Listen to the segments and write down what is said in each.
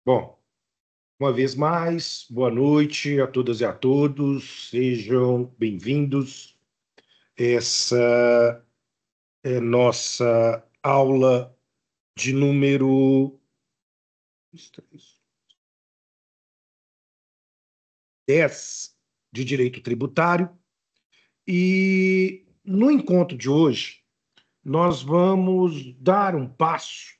Bom, uma vez mais, boa noite a todas e a todos, sejam bem-vindos. Essa é nossa aula de número 10 de Direito Tributário. E no encontro de hoje, nós vamos dar um passo,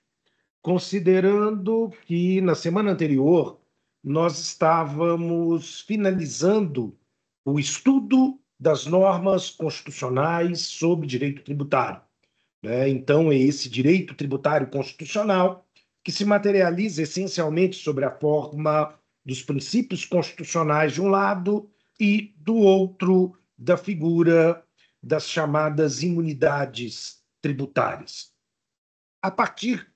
considerando que na semana anterior nós estávamos finalizando o estudo das normas constitucionais sobre direito tributário, né? Então, é esse direito tributário constitucional que se materializa essencialmente sobre a forma dos princípios constitucionais de um lado e do outro da figura das chamadas imunidades tributárias. A partir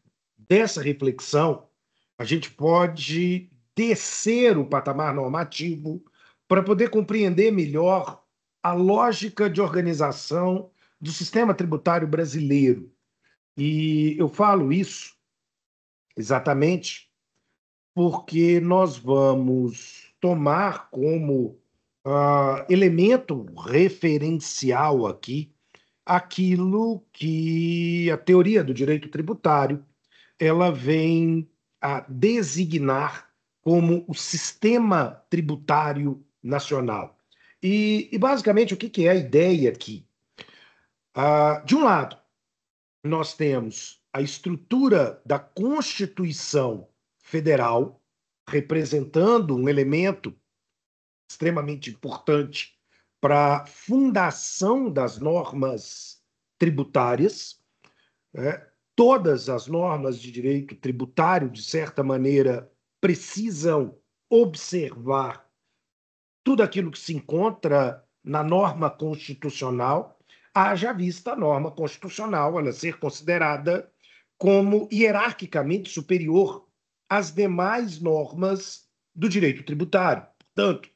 dessa reflexão, a gente pode descer o patamar normativo para poder compreender melhor a lógica de organização do sistema tributário brasileiro. E eu falo isso exatamente porque nós vamos tomar como elemento referencial aqui aquilo que a teoria do direito tributário ela vem a designar como o sistema tributário nacional. E basicamente, o que é a ideia aqui? De um lado, nós temos a estrutura da Constituição Federal, representando um elemento extremamente importante para a fundação das normas tributárias, né? Todas as normas de direito tributário, de certa maneira, precisam observar tudo aquilo que se encontra na norma constitucional, haja vista a norma constitucional ela ser considerada como hierarquicamente superior às demais normas do direito tributário. Portanto,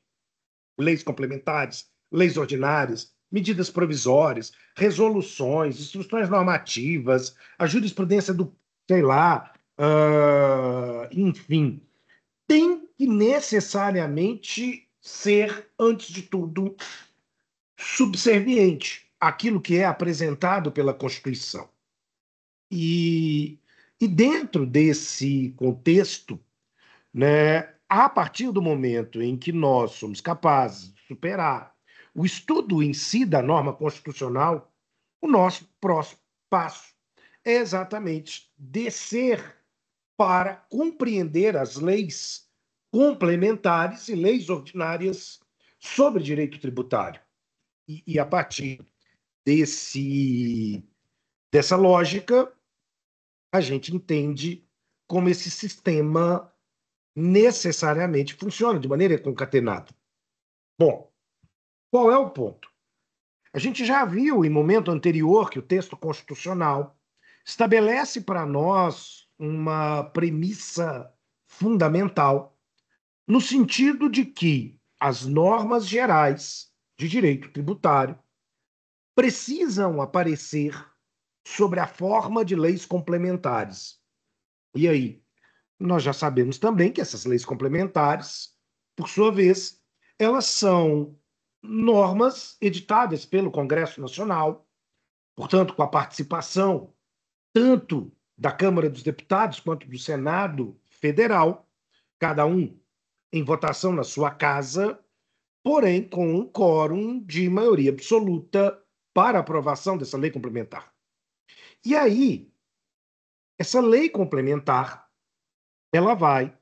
leis complementares, leis ordinárias, medidas provisórias, resoluções, instruções normativas, a jurisprudência do, sei lá, enfim, tem que necessariamente ser, antes de tudo, subserviente àquilo que é apresentado pela Constituição. E, e dentro desse contexto, né, a partir do momento em que nós somos capazes de superar o estudo em si da norma constitucional, o nosso próximo passo é exatamente descer para compreender as leis complementares e leis ordinárias sobre direito tributário. E a partir dessa lógica, a gente entende como esse sistema necessariamente funciona de maneira concatenada. Bom, qual é o ponto? A gente já viu em momento anterior que o texto constitucional estabelece para nós uma premissa fundamental, no sentido de que as normas gerais de direito tributário precisam aparecer sobre a forma de leis complementares. E aí, nós já sabemos também que essas leis complementares, por sua vez, elas são normas editadas pelo Congresso Nacional, portanto, com a participação tanto da Câmara dos Deputados quanto do Senado Federal, cada um em votação na sua casa, porém com um quórum de maioria absoluta para aprovação dessa lei complementar. E aí, essa lei complementar, ela vai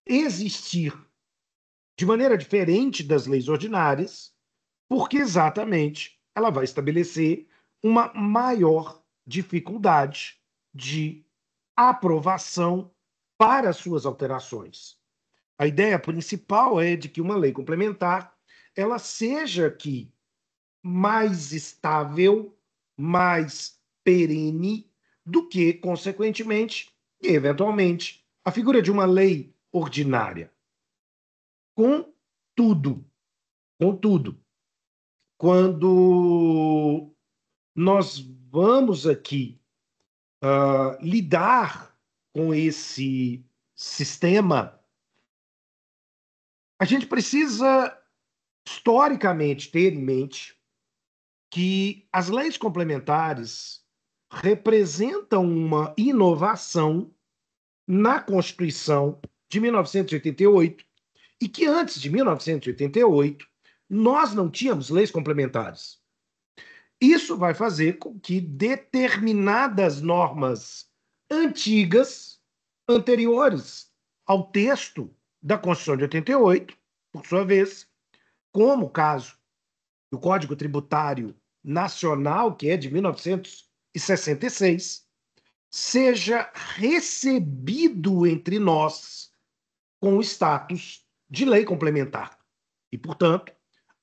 existir de maneira diferente das leis ordinárias, porque exatamente ela vai estabelecer uma maior dificuldade de aprovação para suas alterações. A ideia principal é de que uma lei complementar ela seja aqui mais estável, mais perene do que, consequentemente, e eventualmente, a figura de uma lei ordinária. Contudo, contudo, quando nós vamos aqui lidar com esse sistema, a gente precisa, historicamente, ter em mente que as leis complementares representam uma inovação na Constituição de 1988 e que antes de 1988 nós não tínhamos leis complementares. Isso vai fazer com que determinadas normas antigas, anteriores ao texto da Constituição de 88, por sua vez, como o caso do Código Tributário Nacional, que é de 1966, seja recebido entre nós com o status de lei complementar. E, portanto,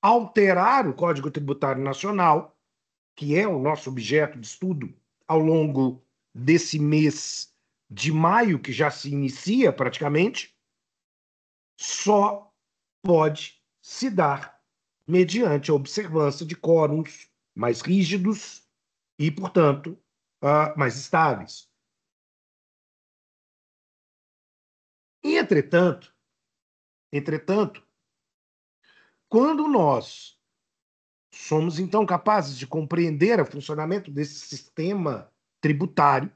alterar o Código Tributário Nacional, que é o nosso objeto de estudo ao longo desse mês de maio, que já se inicia praticamente, só pode se dar mediante a observância de quórums mais rígidos e, portanto, mais estáveis. Entretanto, quando nós somos, então, capazes de compreender o funcionamento desse sistema tributário,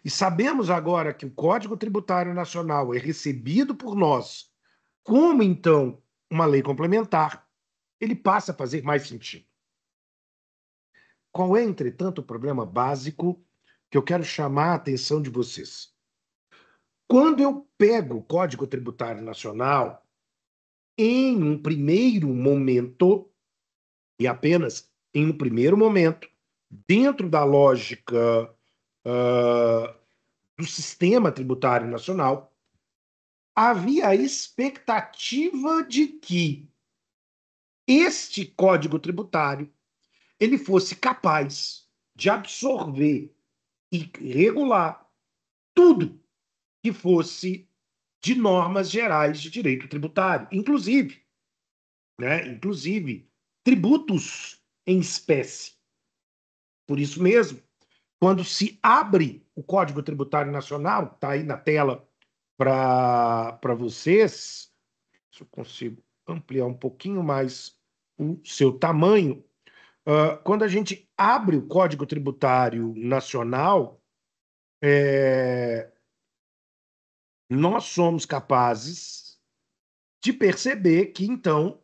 e sabemos agora que o Código Tributário Nacional é recebido por nós como, então, uma lei complementar, ele passa a fazer mais sentido. Qual é, entretanto, o problema básico que eu quero chamar a atenção de vocês? Quando eu pego o Código Tributário Nacional, em um primeiro momento, e apenas em um primeiro momento, dentro da lógica do sistema tributário nacional, havia a expectativa de que este Código Tributário ele fosse capaz de absorver e regular tudo que fosse de normas gerais de direito tributário, inclusive tributos em espécie. Por isso mesmo, quando se abre o Código Tributário Nacional, está aí na tela para vocês, se eu consigo ampliar um pouquinho mais o seu tamanho, quando a gente abre o Código Tributário Nacional, nós somos capazes de perceber que, então,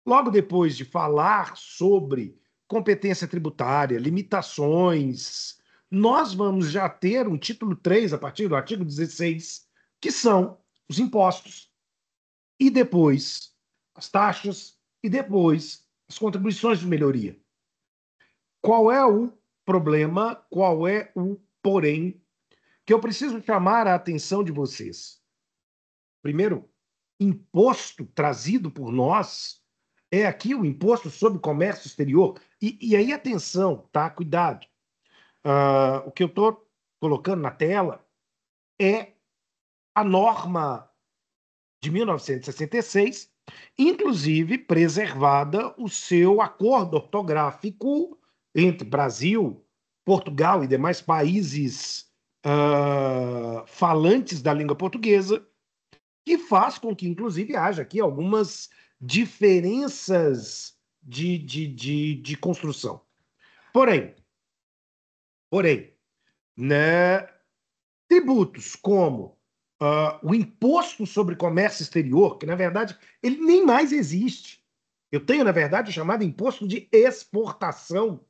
logo depois de falar sobre competência tributária, limitações, nós vamos já ter um título 3 a partir do artigo 16, que são os impostos, e depois as taxas, e depois as contribuições de melhoria. Qual é o problema, qual é o porém, que eu preciso chamar a atenção de vocês? Primeiro, imposto trazido por nós é aqui o imposto sobre comércio exterior. E aí, atenção, tá? Cuidado. O que eu estou colocando na tela é a norma de 1966, inclusive preservada o seu acordo ortográfico entre Brasil, Portugal e demais países falantes da língua portuguesa, que faz com que, inclusive, haja aqui algumas diferenças de construção. Porém, né, tributos como o imposto sobre comércio exterior, que, na verdade, ele nem mais existe. Eu tenho, na verdade, o chamado imposto de exportação,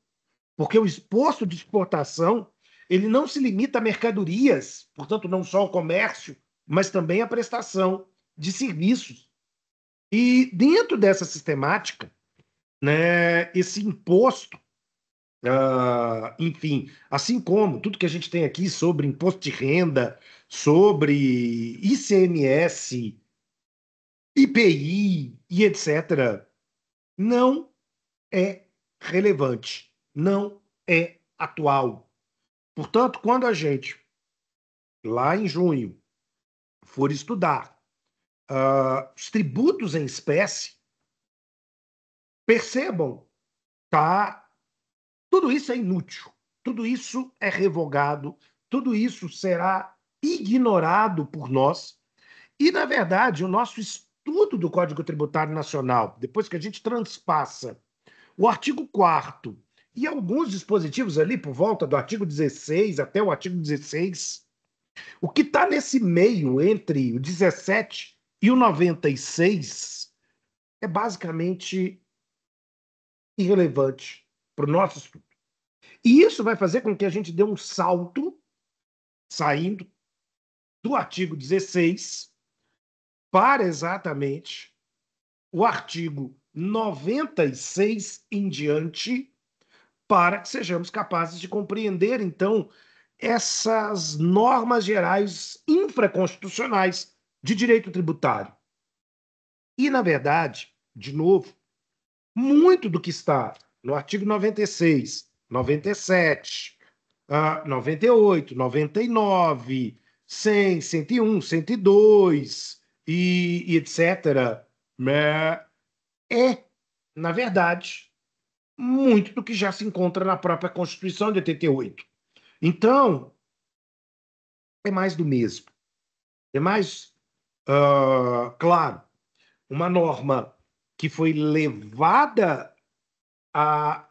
porque o imposto de exportação ele não se limita a mercadorias, portanto, não só ao comércio, mas também à prestação de serviços. E dentro dessa sistemática, né, esse imposto, enfim, assim como tudo que a gente tem aqui sobre imposto de renda, sobre ICMS, IPI e etc., não é relevante, não é atual. Portanto, quando a gente, lá em junho, for estudar os tributos em espécie, percebam, tá? Tudo isso é inútil, tudo isso é revogado, tudo isso será ignorado por nós. E, na verdade, o nosso estudo do Código Tributário Nacional, depois que a gente transpassa o artigo 4º e alguns dispositivos ali por volta do artigo 16 até o artigo 16, o que está nesse meio entre o 17 e o 96 é basicamente irrelevante para o nosso estudo. E isso vai fazer com que a gente dê um salto, saindo do artigo 16 para exatamente o artigo 96 em diante, para que sejamos capazes de compreender, então, essas normas gerais infraconstitucionais de direito tributário. E, na verdade, de novo, muito do que está no artigo 96, 97, 98, 99, 100, 101, 102 e etc., né, é, na verdade, muito do que já se encontra na própria Constituição de 88. Então, é mais do mesmo. É mais, claro, uma norma que foi levada à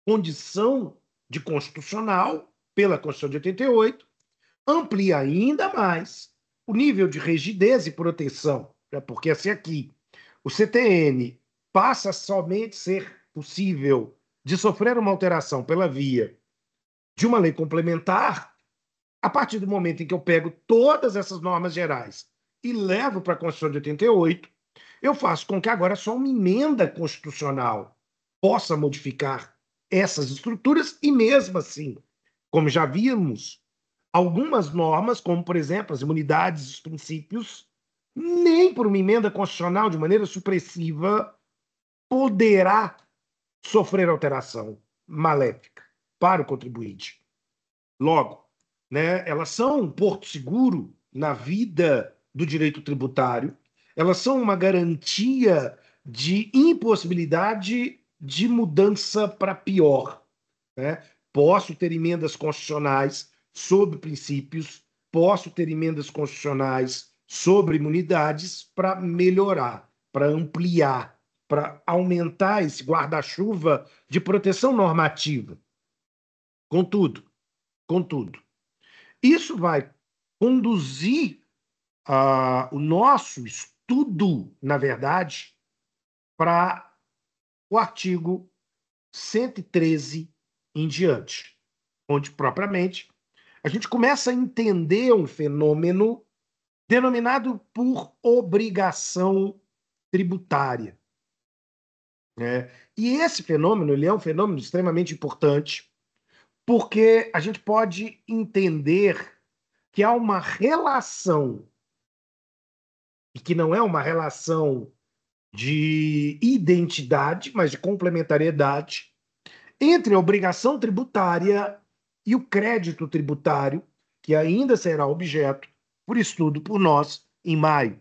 condição de constitucional pela Constituição de 88, amplia ainda mais o nível de rigidez e proteção, né? Porque se aqui o CTN passa a somente ser possível de sofrer uma alteração pela via de uma lei complementar, a partir do momento em que eu pego todas essas normas gerais e levo para a Constituição de 88, eu faço com que agora só uma emenda constitucional possa modificar essas estruturas e, mesmo assim, como já vimos, algumas normas, como, por exemplo, as imunidades e os princípios, nem por uma emenda constitucional de maneira supressiva poderá sofrer alteração maléfica para o contribuinte. Logo, né, elas são um porto seguro na vida do direito tributário, elas são uma garantia de impossibilidade de mudança para pior, né? Posso ter emendas constitucionais sobre princípios, posso ter emendas constitucionais sobre imunidades para melhorar, para ampliar, para aumentar esse guarda-chuva de proteção normativa. Contudo, contudo, isso vai conduzir o nosso estudo, na verdade, para o artigo 113 em diante, onde propriamente a gente começa a entender um fenômeno denominado por obrigação tributária, né? E esse fenômeno ele é um fenômeno extremamente importante, porque a gente pode entender que há uma relação, e que não é uma relação de identidade, mas de complementariedade, entre a obrigação tributária e o crédito tributário, que ainda será objeto por estudo por nós em maio.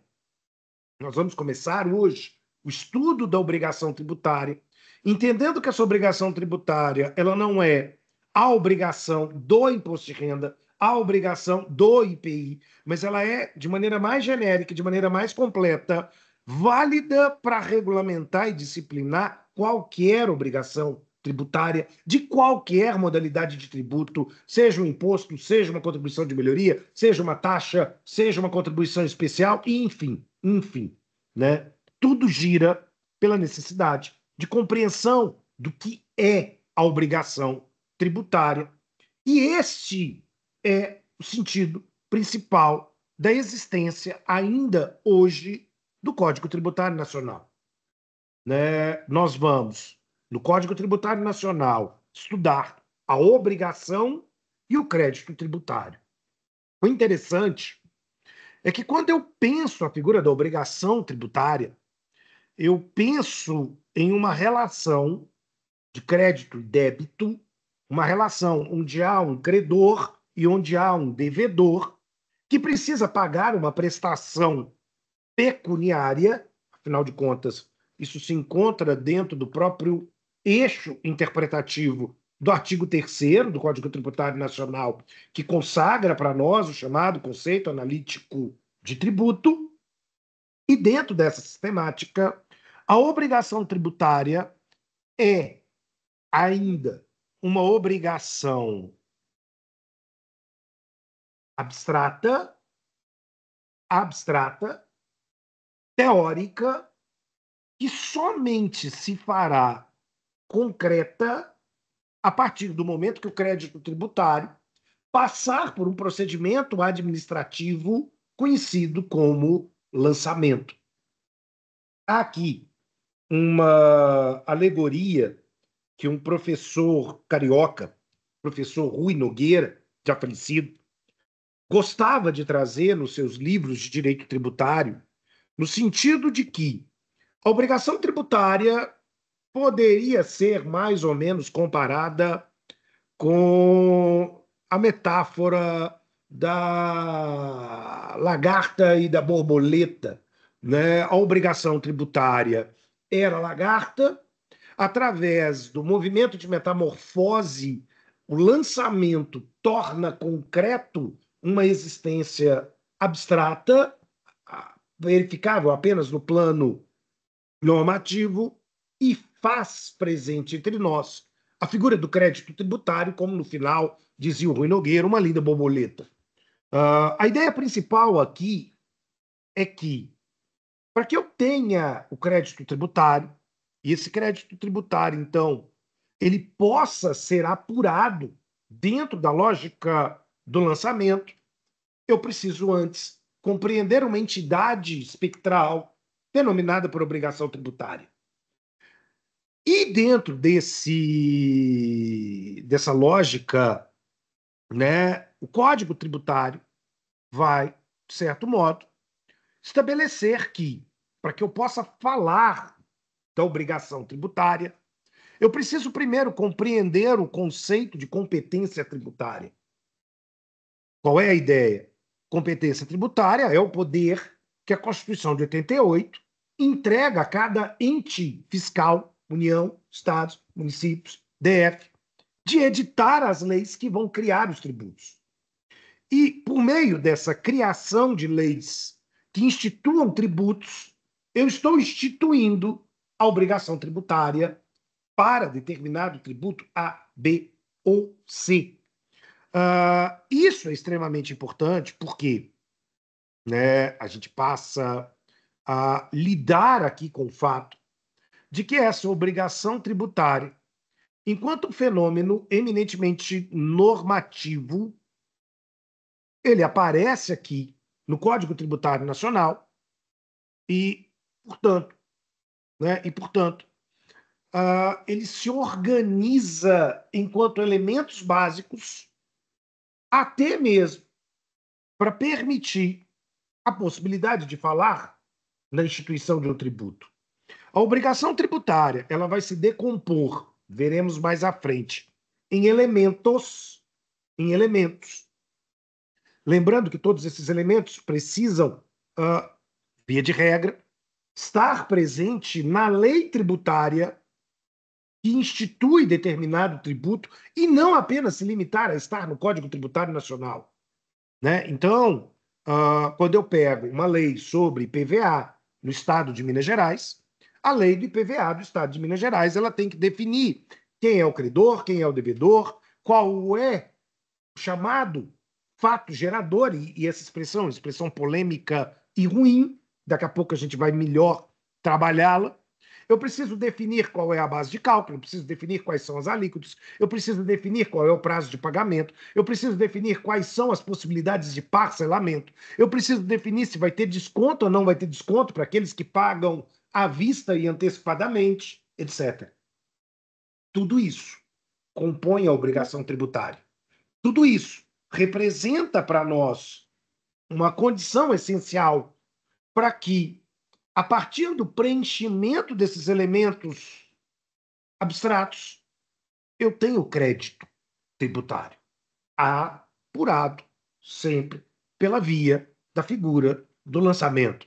Nós vamos começar hoje o estudo da obrigação tributária, entendendo que essa obrigação tributária ela não é a obrigação do imposto de renda, a obrigação do IPI, mas ela é, de maneira mais genérica, de maneira mais completa, válida para regulamentar e disciplinar qualquer obrigação tributária de qualquer modalidade de tributo, seja um imposto, seja uma contribuição de melhoria, seja uma taxa, seja uma contribuição especial, enfim, né? Tudo gira pela necessidade de compreensão do que é a obrigação tributária. E este é o sentido principal da existência ainda hoje do Código Tributário Nacional, né? Nós vamos, no Código Tributário Nacional, estudar a obrigação e o crédito tributário. O interessante é que quando eu penso a figura da obrigação tributária, eu penso em uma relação de crédito e débito, uma relação onde há um credor e onde há um devedor que precisa pagar uma prestação pecuniária, afinal de contas, isso se encontra dentro do próprio eixo interpretativo do artigo 3º do Código Tributário Nacional, que consagra para nós o chamado conceito analítico de tributo, e dentro dessa sistemática, a obrigação tributária é ainda uma obrigação abstrata, teórica, que somente se fará concreta a partir do momento que o crédito tributário passar por um procedimento administrativo conhecido como lançamento. Há aqui uma alegoria que um professor carioca, professor Rui Nogueira, já falecido, gostava de trazer nos seus livros de direito tributário, no sentido de que a obrigação tributária poderia ser mais ou menos comparada com a metáfora da lagarta e da borboleta, né? A obrigação tributária era a lagarta, através do movimento de metamorfose, o lançamento torna concreto uma existência abstrata, verificável apenas no plano normativo, e faz presente entre nós a figura do crédito tributário, como no final dizia o Rui Nogueira, uma linda borboleta. A ideia principal aqui é que, para que eu tenha o crédito tributário, e esse crédito tributário, então, ele possa ser apurado dentro da lógica do lançamento, eu preciso antes compreender uma entidade espectral denominada por obrigação tributária. E dentro dessa lógica, né, o Código Tributário vai, de certo modo, estabelecer que, para que eu possa falar da obrigação tributária, eu preciso primeiro compreender o conceito de competência tributária. Qual é a ideia? Competência tributária é o poder que a Constituição de 88 entrega a cada ente fiscal, União, Estados, municípios, DF, de editar as leis que vão criar os tributos. E, por meio dessa criação de leis que instituam tributos, eu estou instituindo a obrigação tributária para determinado tributo A, B ou C. Isso é extremamente importante porque, né, a gente passa a lidar aqui com o fato de que essa obrigação tributária, enquanto um fenômeno eminentemente normativo, ele aparece aqui no Código Tributário Nacional e, portanto, ele se organiza enquanto elementos básicos, até mesmo para permitir a possibilidade de falar na instituição de um tributo. A obrigação tributária, ela vai se decompor, veremos mais à frente, em elementos. Lembrando que todos esses elementos precisam, via de regra, estar presente na lei tributária que institui determinado tributo e não apenas se limitar a estar no Código Tributário Nacional, né? Então, quando eu pego uma lei sobre IPVA no Estado de Minas Gerais, a lei do IPVA do Estado de Minas Gerais ela tem que definir quem é o credor, quem é o devedor, qual é o chamado fato gerador, e essa expressão polêmica e ruim, daqui a pouco a gente vai melhor trabalhá-la. Eu preciso definir qual é a base de cálculo, eu preciso definir quais são as alíquotas, eu preciso definir qual é o prazo de pagamento, eu preciso definir quais são as possibilidades de parcelamento, eu preciso definir se vai ter desconto ou não vai ter desconto para aqueles que pagam à vista e antecipadamente, etc. Tudo isso compõe a obrigação tributária. Tudo isso representa para nós uma condição essencial para que, a partir do preenchimento desses elementos abstratos, eu tenha o crédito tributário apurado sempre pela via da figura do lançamento.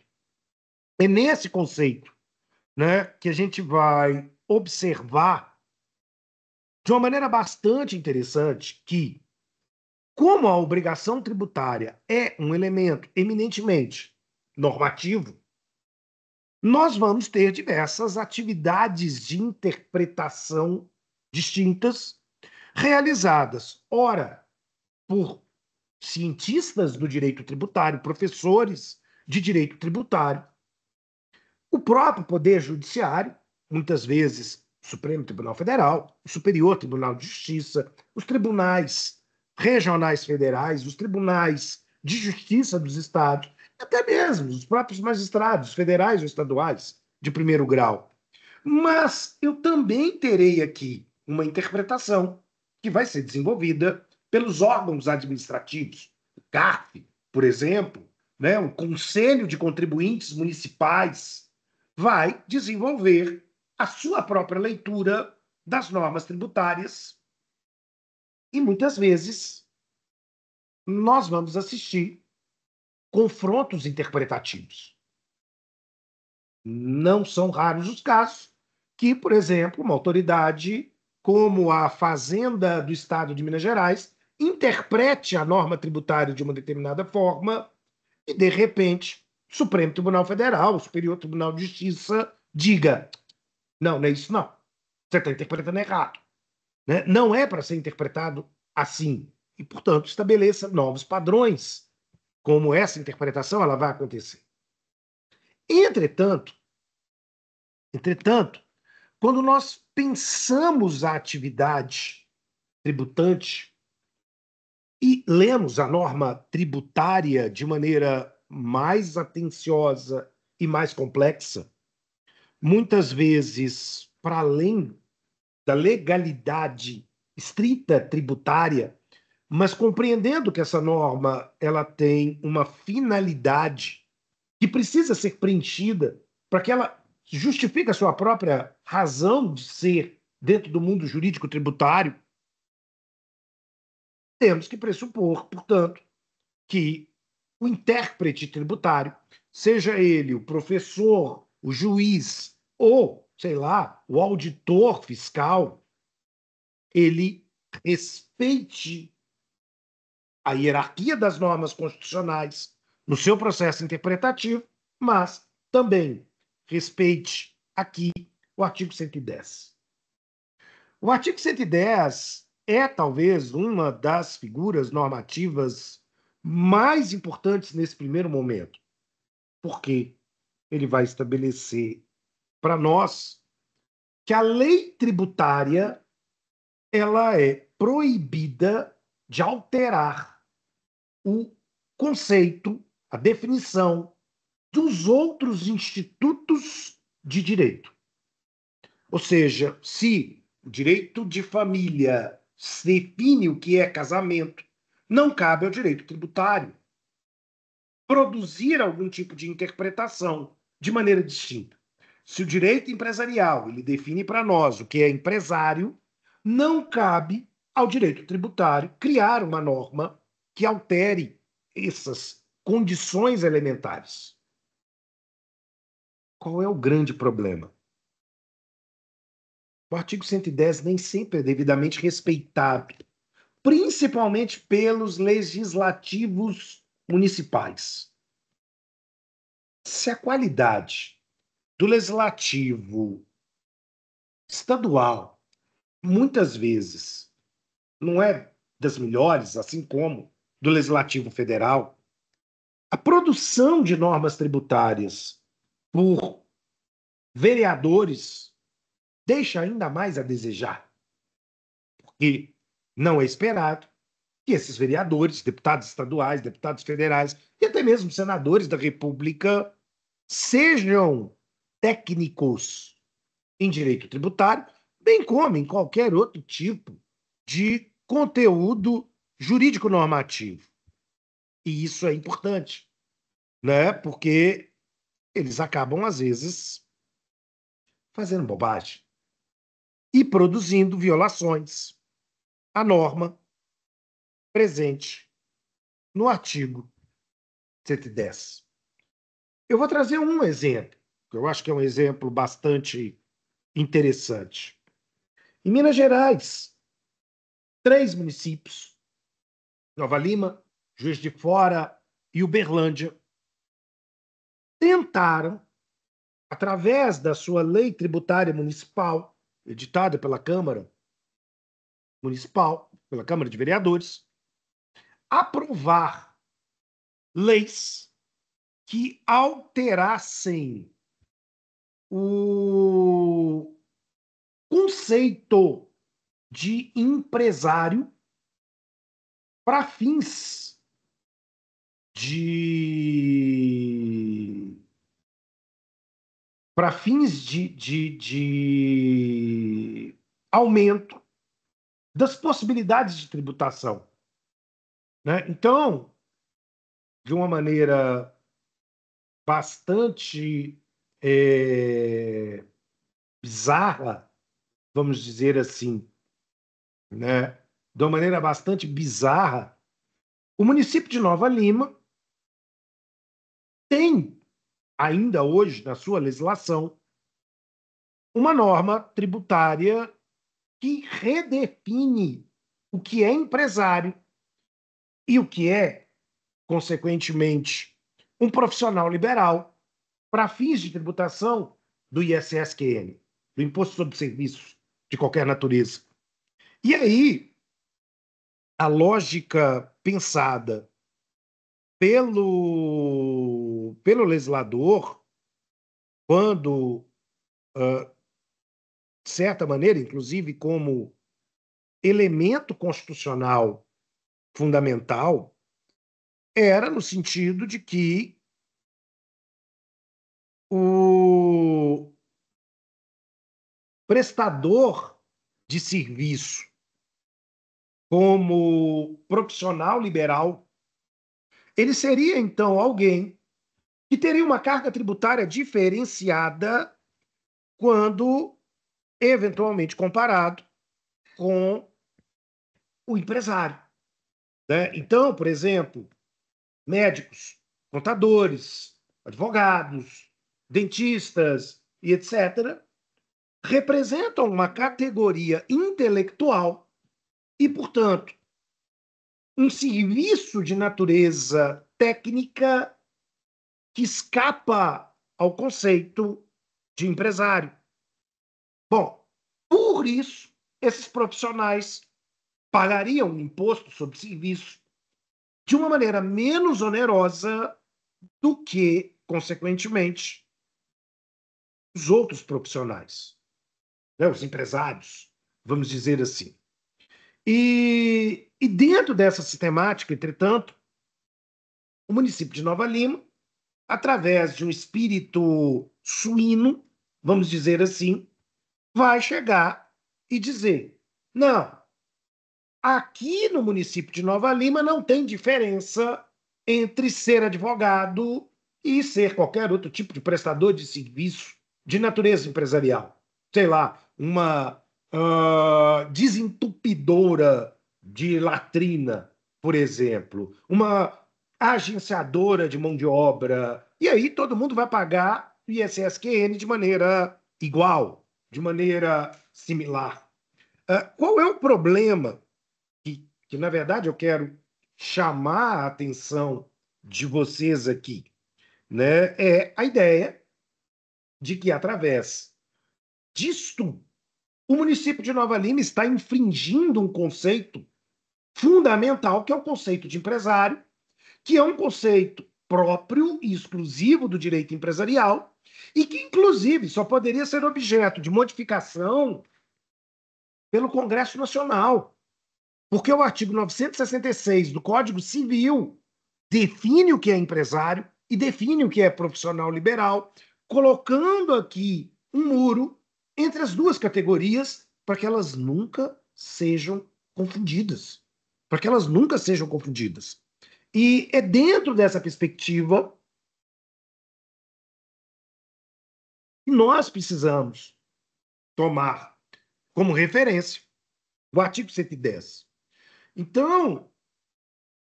É nesse conceito, né, que a gente vai observar de uma maneira bastante interessante que, como a obrigação tributária é um elemento eminentemente normativo, nós vamos ter diversas atividades de interpretação distintas realizadas, ora, por cientistas do direito tributário, professores de direito tributário, o próprio Poder Judiciário, muitas vezes o Supremo Tribunal Federal, o Superior Tribunal de Justiça, os tribunais regionais federais, os tribunais de justiça dos estados, até mesmo os próprios magistrados federais ou estaduais de primeiro grau. Mas eu também terei aqui uma interpretação que vai ser desenvolvida pelos órgãos administrativos, o CARF, por exemplo, né, o Conselho de Contribuintes Municipais, vai desenvolver a sua própria leitura das normas tributárias e muitas vezes nós vamos assistir confrontos interpretativos. Não são raros os casos que, por exemplo, uma autoridade como a Fazenda do Estado de Minas Gerais interprete a norma tributária de uma determinada forma e, de repente, o Supremo Tribunal Federal, o Superior Tribunal de Justiça, diga: não, não é isso não. Você está interpretando errado. Né? Não é para ser interpretado assim. E, portanto, estabeleça novos padrões, como essa interpretação ela vai acontecer. Entretanto, quando nós pensamos a atividade tributante e lemos a norma tributária de maneira mais atenciosa e mais complexa, muitas vezes, para além da legalidade estrita tributária, mas compreendendo que essa norma ela tem uma finalidade que precisa ser preenchida para que ela justifique a sua própria razão de ser dentro do mundo jurídico tributário, temos que pressupor, portanto, que o intérprete tributário, seja ele o professor, o juiz ou, sei lá, o auditor fiscal, ele respeite a hierarquia das normas constitucionais no seu processo interpretativo, mas também respeite aqui o artigo 110. O artigo 110 é talvez uma das figuras normativas mais importantes nesse primeiro momento, porque ele vai estabelecer para nós que a lei tributária ela é proibida de alterar o conceito, a definição dos outros institutos de direito. Ou seja, se o direito de família define o que é casamento, não cabe ao direito tributário produzir algum tipo de interpretação de maneira distinta. Se o direito empresarial ele define para nós o que é empresário, não cabe ao direito tributário criar uma norma que altere essas condições elementares. Qual é o grande problema? O artigo 110 nem sempre é devidamente respeitado, principalmente pelos legislativos municipais. Se a qualidade do legislativo estadual muitas vezes não é das melhores, assim como do legislativo federal, a produção de normas tributárias por vereadores deixa ainda mais a desejar, porque não é esperado que esses vereadores, deputados estaduais, deputados federais e até mesmo senadores da República sejam técnicos em direito tributário, bem como em qualquer outro tipo de conteúdo jurídico normativo. E isso é importante, né? Porque eles acabam, às vezes, fazendo bobagem e produzindo violações à norma presente no artigo 110. Eu vou trazer um exemplo, que eu acho que é um exemplo bastante interessante. Em Minas Gerais, 3 municípios, Nova Lima, Juiz de Fora e Uberlândia, tentaram, através da sua lei tributária municipal, editada pela Câmara Municipal, pela Câmara de Vereadores, aprovar leis que alterassem o conceito de empresário para fins de aumento das possibilidades de tributação, né? Então, de uma maneira bastante bizarra, vamos dizer assim, né? De uma maneira bastante bizarra, o município de Nova Lima tem, ainda hoje, na sua legislação, uma norma tributária que redefine o que é empresário e o que é, consequentemente, um profissional liberal para fins de tributação do ISSQN, do Imposto sobre Serviços de qualquer natureza. E aí, a lógica pensada pelo legislador, quando, de certa maneira, inclusive como elemento constitucional fundamental, era no sentido de que o prestador de serviço, como profissional liberal, ele seria, então, alguém que teria uma carga tributária diferenciada quando, eventualmente, comparado com o empresário, né? Então, por exemplo, médicos, contadores, advogados, dentistas e etc., representam uma categoria intelectual e, portanto, um serviço de natureza técnica que escapa ao conceito de empresário. Bom, por isso, esses profissionais pagariam imposto sobre serviço de uma maneira menos onerosa do que, consequentemente, os outros profissionais, né? Os empresários, vamos dizer assim. E dentro dessa sistemática, entretanto, o município de Nova Lima, através de um espírito suíno, vamos dizer assim, vai chegar e dizer: não, aqui no município de Nova Lima não tem diferença entre ser advogado e ser qualquer outro tipo de prestador de serviço de natureza empresarial. Sei lá, uma desentupidora de latrina, por exemplo, uma agenciadora de mão de obra. E aí todo mundo vai pagar o ISSQN de maneira igual, de maneira similar. Qual é o problema que, na verdade, eu quero chamar a atenção de vocês aqui, né? É a ideia de que, através disto, o município de Nova Lima está infringindo um conceito fundamental, que é o conceito de empresário, que é um conceito próprio e exclusivo do direito empresarial e que, inclusive, só poderia ser objeto de modificação pelo Congresso Nacional, porque o artigo 966 do Código Civil define o que é empresário e define o que é profissional liberal, colocando aqui um muro entre as duas categorias para que elas nunca sejam confundidas. Para que elas nunca sejam confundidas. E é dentro dessa perspectiva que nós precisamos tomar como referência o artigo 110. Então,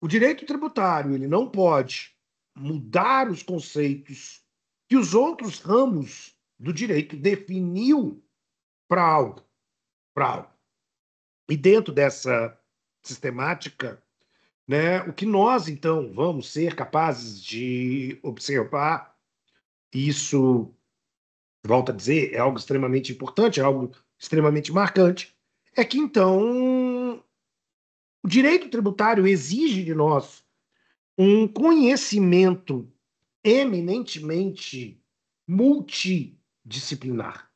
o direito tributário ele não pode mudar os conceitos que os outros ramos do direito definiu para algo, para algo. E dentro dessa sistemática, né, o que nós, então, vamos ser capazes de observar, isso, volto a dizer, é algo extremamente importante, é algo extremamente marcante, é que, então, o direito tributário exige de nós um conhecimento eminentemente multidisciplinar.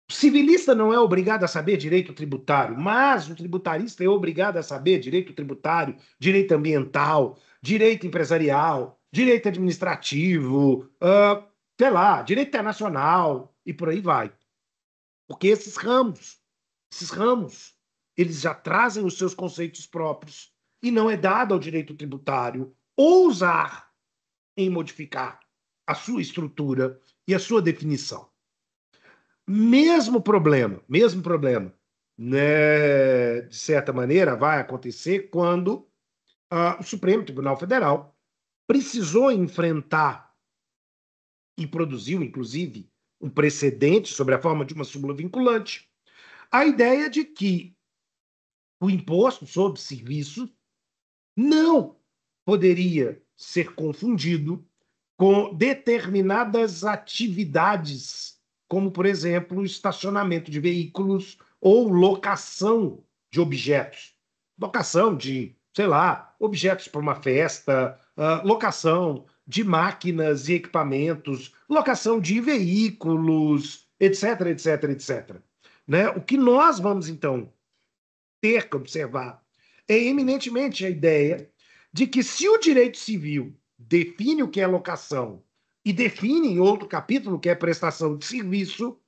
O civilista não é obrigado a saber direito tributário, mas o tributarista é obrigado a saber direito tributário, direito ambiental, direito empresarial, direito administrativo, sei lá, direito internacional e por aí vai. Porque esses ramos, eles já trazem os seus conceitos próprios e não é dado ao direito tributário ousar em modificar a sua estrutura e a sua definição. Mesmo problema, né, de certa maneira, vai acontecer quando o Supremo Tribunal Federal precisou enfrentar e produziu, inclusive, um precedente sobre a forma de uma súmula vinculante, a ideia de que o imposto sobre serviços não poderia ser confundido com determinadas atividades, como, por exemplo, estacionamento de veículos ou locação de objetos. Locação de, sei lá, objetos para uma festa, locação de máquinas e equipamentos, locação de veículos, etc, etc, etc. Né? O que nós vamos, então, ter que observar é eminentemente a ideia de que se o direito civil define o que é locação e define em outro capítulo o que é prestação de serviço,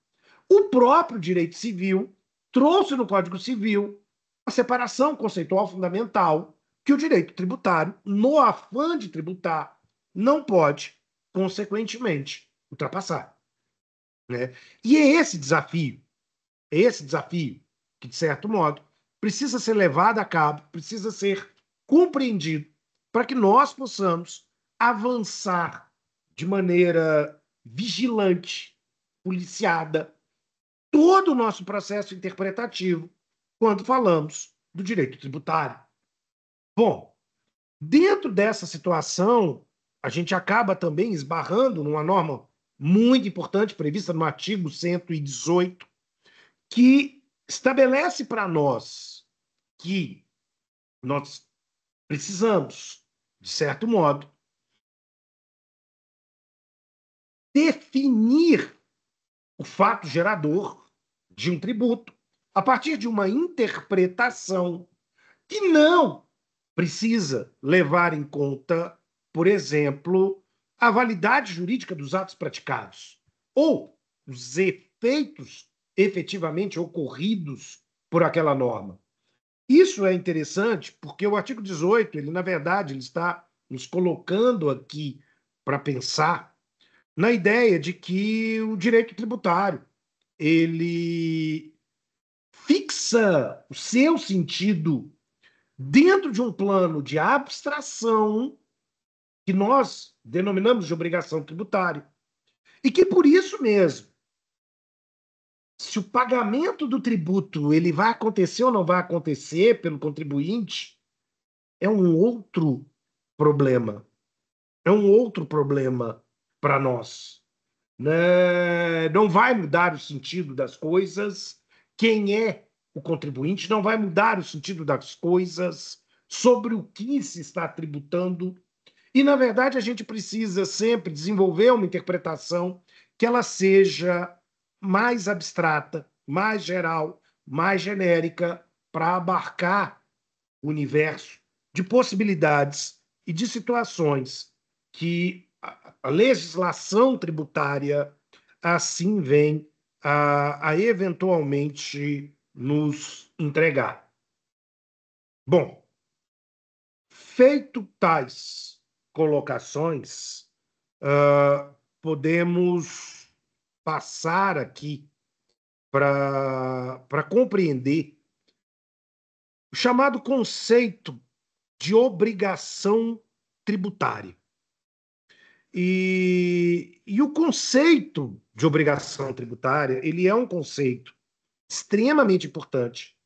o próprio direito civil trouxe no Código Civil a separação conceitual fundamental que o direito tributário, no afã de tributar, não pode, consequentemente, ultrapassar. Né? E é esse desafio que, de certo modo, precisa ser levado a cabo, precisa ser compreendido para que nós possamos avançar de maneira vigilante, policiada, todo o nosso processo interpretativo quando falamos do direito tributário. Bom, dentro dessa situação, a gente acaba também esbarrando numa norma muito importante prevista no artigo 118, que estabelece para nós que nós precisamos, de certo modo, definir o fato gerador de um tributo a partir de uma interpretação que não precisa levar em conta, por exemplo, a validade jurídica dos atos praticados ou os efeitos efetivamente ocorridos por aquela norma. Isso é interessante porque o artigo 18, ele, na verdade, ele está nos colocando aqui para pensar na ideia de que o direito tributário ele fixa o seu sentido dentro de um plano de abstração que nós denominamos de obrigação tributária. E que por isso mesmo, se o pagamento do tributo ele vai acontecer ou não vai acontecer pelo contribuinte, é um outro problema. É um outro problema para nós. Né? Não vai mudar o sentido das coisas. Quem é o contribuinte não vai mudar o sentido das coisas sobre o que se está tributando. E, na verdade, a gente precisa sempre desenvolver uma interpretação que ela seja mais abstrata, mais geral, mais genérica, para abarcar o universo de possibilidades e de situações que a legislação tributária assim vem a eventualmente nos entregar. Bom, feito tais colocações, podemos passar aqui para compreender o chamado conceito de obrigação tributária. E o conceito de obrigação tributária ele é um conceito extremamente importante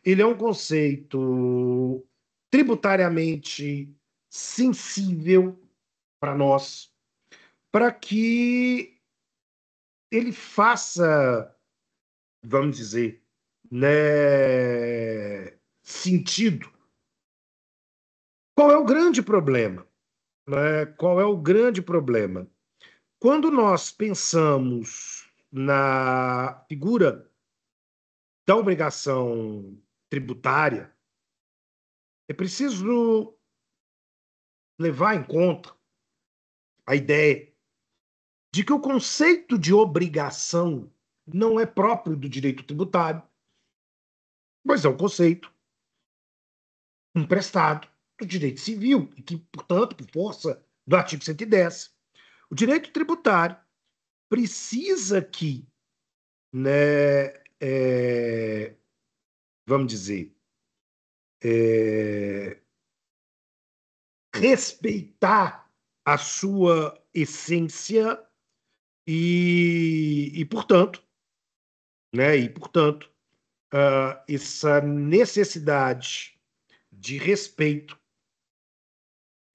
ele é um conceito tributariamente sensível para nós, para que ele faça, vamos dizer, né, sentido. Qual é o grande problema? Né? Qual é o grande problema? Quando nós pensamos na figura da obrigação tributária, é preciso levar em conta a ideia de que o conceito de obrigação não é próprio do direito tributário, mas é um conceito emprestado do direito civil, e que, portanto, por força do artigo 110, o direito tributário precisa que, né, vamos dizer, é, respeitar a sua essência portanto, né, essa necessidade de respeito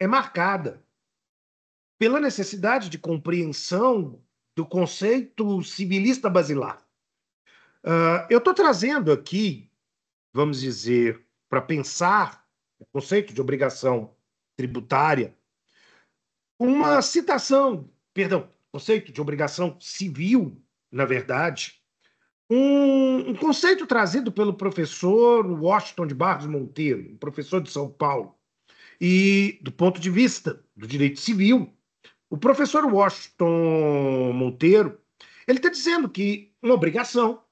é marcada pela necessidade de compreensão do conceito civilista basilar. Eu estou trazendo aqui, vamos dizer, para pensar o conceito de obrigação tributária, uma citação, perdão, conceito de obrigação civil, na verdade, um conceito trazido pelo professor Washington de Barros Monteiro, um professor de São Paulo. E, do ponto de vista do direito civil, o professor Washington Monteiro, ele está dizendo que uma obrigação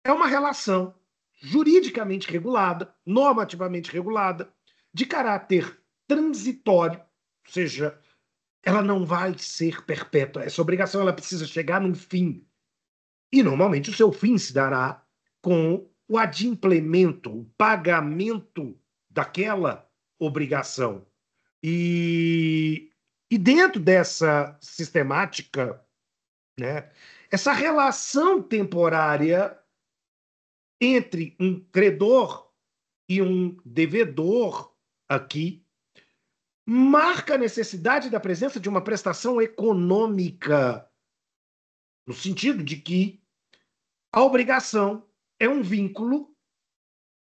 é uma relação juridicamente regulada, normativamente regulada, de caráter transitório, ou seja, ela não vai ser perpétua. Essa obrigação ela precisa chegar num fim. E, normalmente, o seu fim se dará com o adimplemento, o pagamento daquela obrigação. E dentro dessa sistemática, né, essa relação temporária entre um credor e um devedor aqui marca a necessidade da presença de uma prestação econômica, no sentido de que a obrigação é um vínculo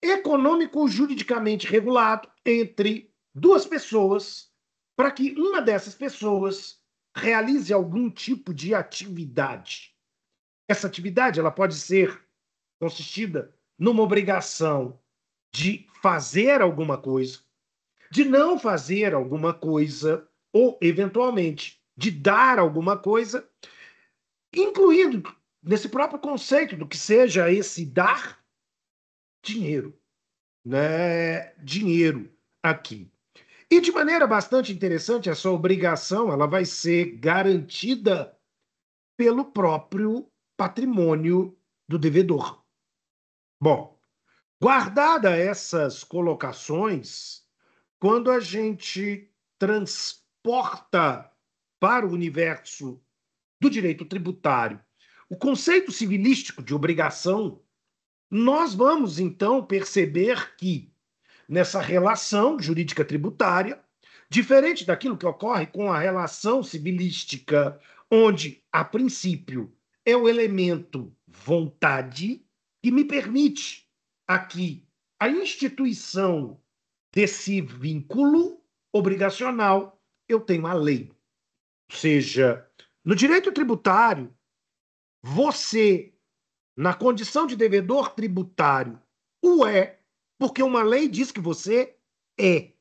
econômico juridicamente regulado entre duas pessoas para que uma dessas pessoas realize algum tipo de atividade. Essa atividade ela pode ser consistida numa obrigação de fazer alguma coisa, de não fazer alguma coisa, ou, eventualmente, de dar alguma coisa, incluindo nesse próprio conceito do que seja esse dar dinheiro, né? Dinheiro aqui. E de maneira bastante interessante, essa obrigação ela vai ser garantida pelo próprio patrimônio do devedor. Bom, guardada essas colocações, quando a gente transporta para o universo do direito tributário o conceito civilístico de obrigação, nós vamos então perceber que nessa relação jurídica tributária, diferente daquilo que ocorre com a relação civilística, onde, a princípio, é o elemento vontade que me permite aqui a instituição desse vínculo obrigacional, eu tenho a lei. Ou seja, no direito tributário, você, na condição de devedor tributário, o é, porque uma lei diz que você é.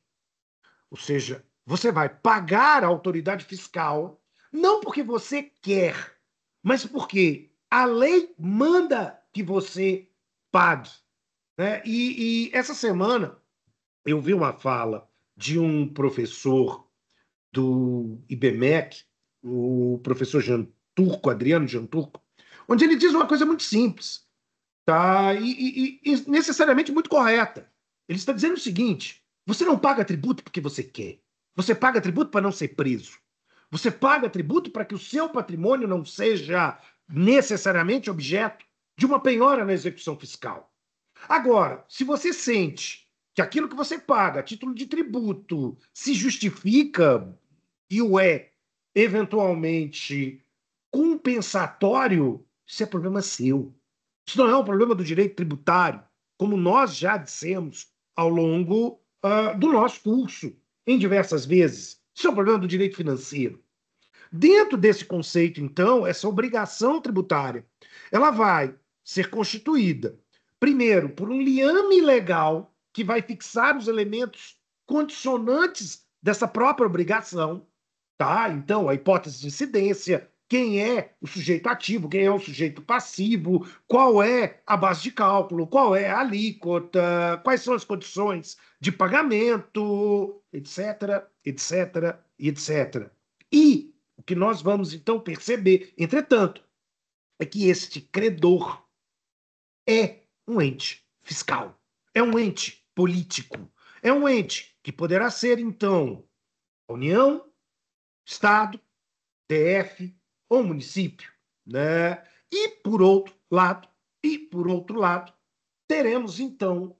Ou seja, você vai pagar a autoridade fiscal, não porque você quer, mas porque a lei manda que você pague. Né? Essa semana eu vi uma fala de um professor do IBMEC, o professor Jean Turco, Adriano Jean Turco, onde ele diz uma coisa muito simples, tá? E necessariamente muito correta. Ele está dizendo o seguinte: você não paga tributo porque você quer. Você paga tributo para não ser preso. Você paga tributo para que o seu patrimônio não seja necessariamente objeto de uma penhora na execução fiscal. Agora, se você sente que aquilo que você paga a título de tributo se justifica e o é eventualmente compensatório, isso é problema seu. Isso não é um problema do direito tributário, como nós já dissemos ao longo do nosso curso, em diversas vezes. Isso é um problema do direito financeiro. Dentro desse conceito, então, essa obrigação tributária, ela vai ser constituída, primeiro, por um liame legal que vai fixar os elementos condicionantes dessa própria obrigação, tá? Então, a hipótese de incidência, quem é o sujeito ativo, quem é o sujeito passivo, qual é a base de cálculo, qual é a alíquota, quais são as condições de pagamento, etc, etc, etc. E o que nós vamos então perceber, entretanto, é que este credor é um ente fiscal, é um ente político, é um ente que poderá ser, então, a União, Estado, DF ou município, né? E por outro lado, teremos, então,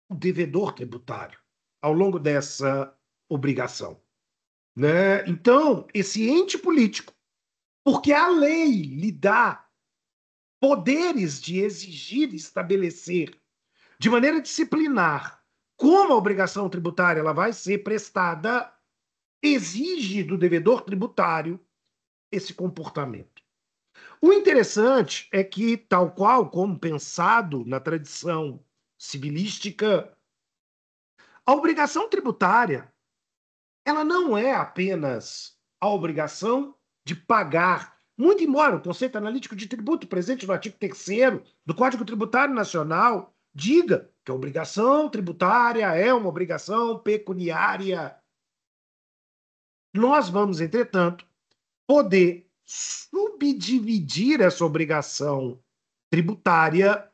o devedor tributário ao longo dessa obrigação, né? Então, esse ente político, porque a lei lhe dá poderes de exigir e estabelecer de maneira disciplinar como a obrigação tributária ela vai ser prestada, exige do devedor tributário esse comportamento. O interessante é que, tal qual como pensado na tradição civilística, a obrigação tributária ela não é apenas a obrigação de pagar, muito embora o conceito analítico de tributo presente no artigo 3º do Código Tributário Nacional diga que a obrigação tributária é uma obrigação pecuniária. Nós vamos, entretanto, poder subdividir essa obrigação tributária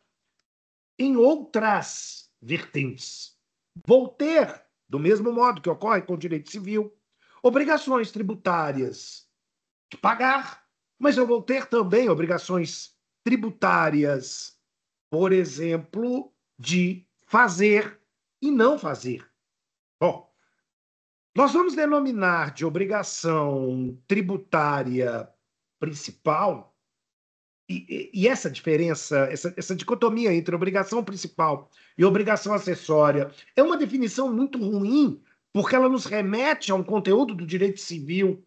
em outras vertentes. Vou ter, do mesmo modo que ocorre com o direito civil, obrigações tributárias de pagar, mas eu vou ter também obrigações tributárias, por exemplo, de fazer e não fazer. Bom, nós vamos denominar de obrigação tributária principal, e essa diferença, essa dicotomia entre obrigação principal e obrigação acessória é uma definição muito ruim, porque ela nos remete a um conteúdo do direito civil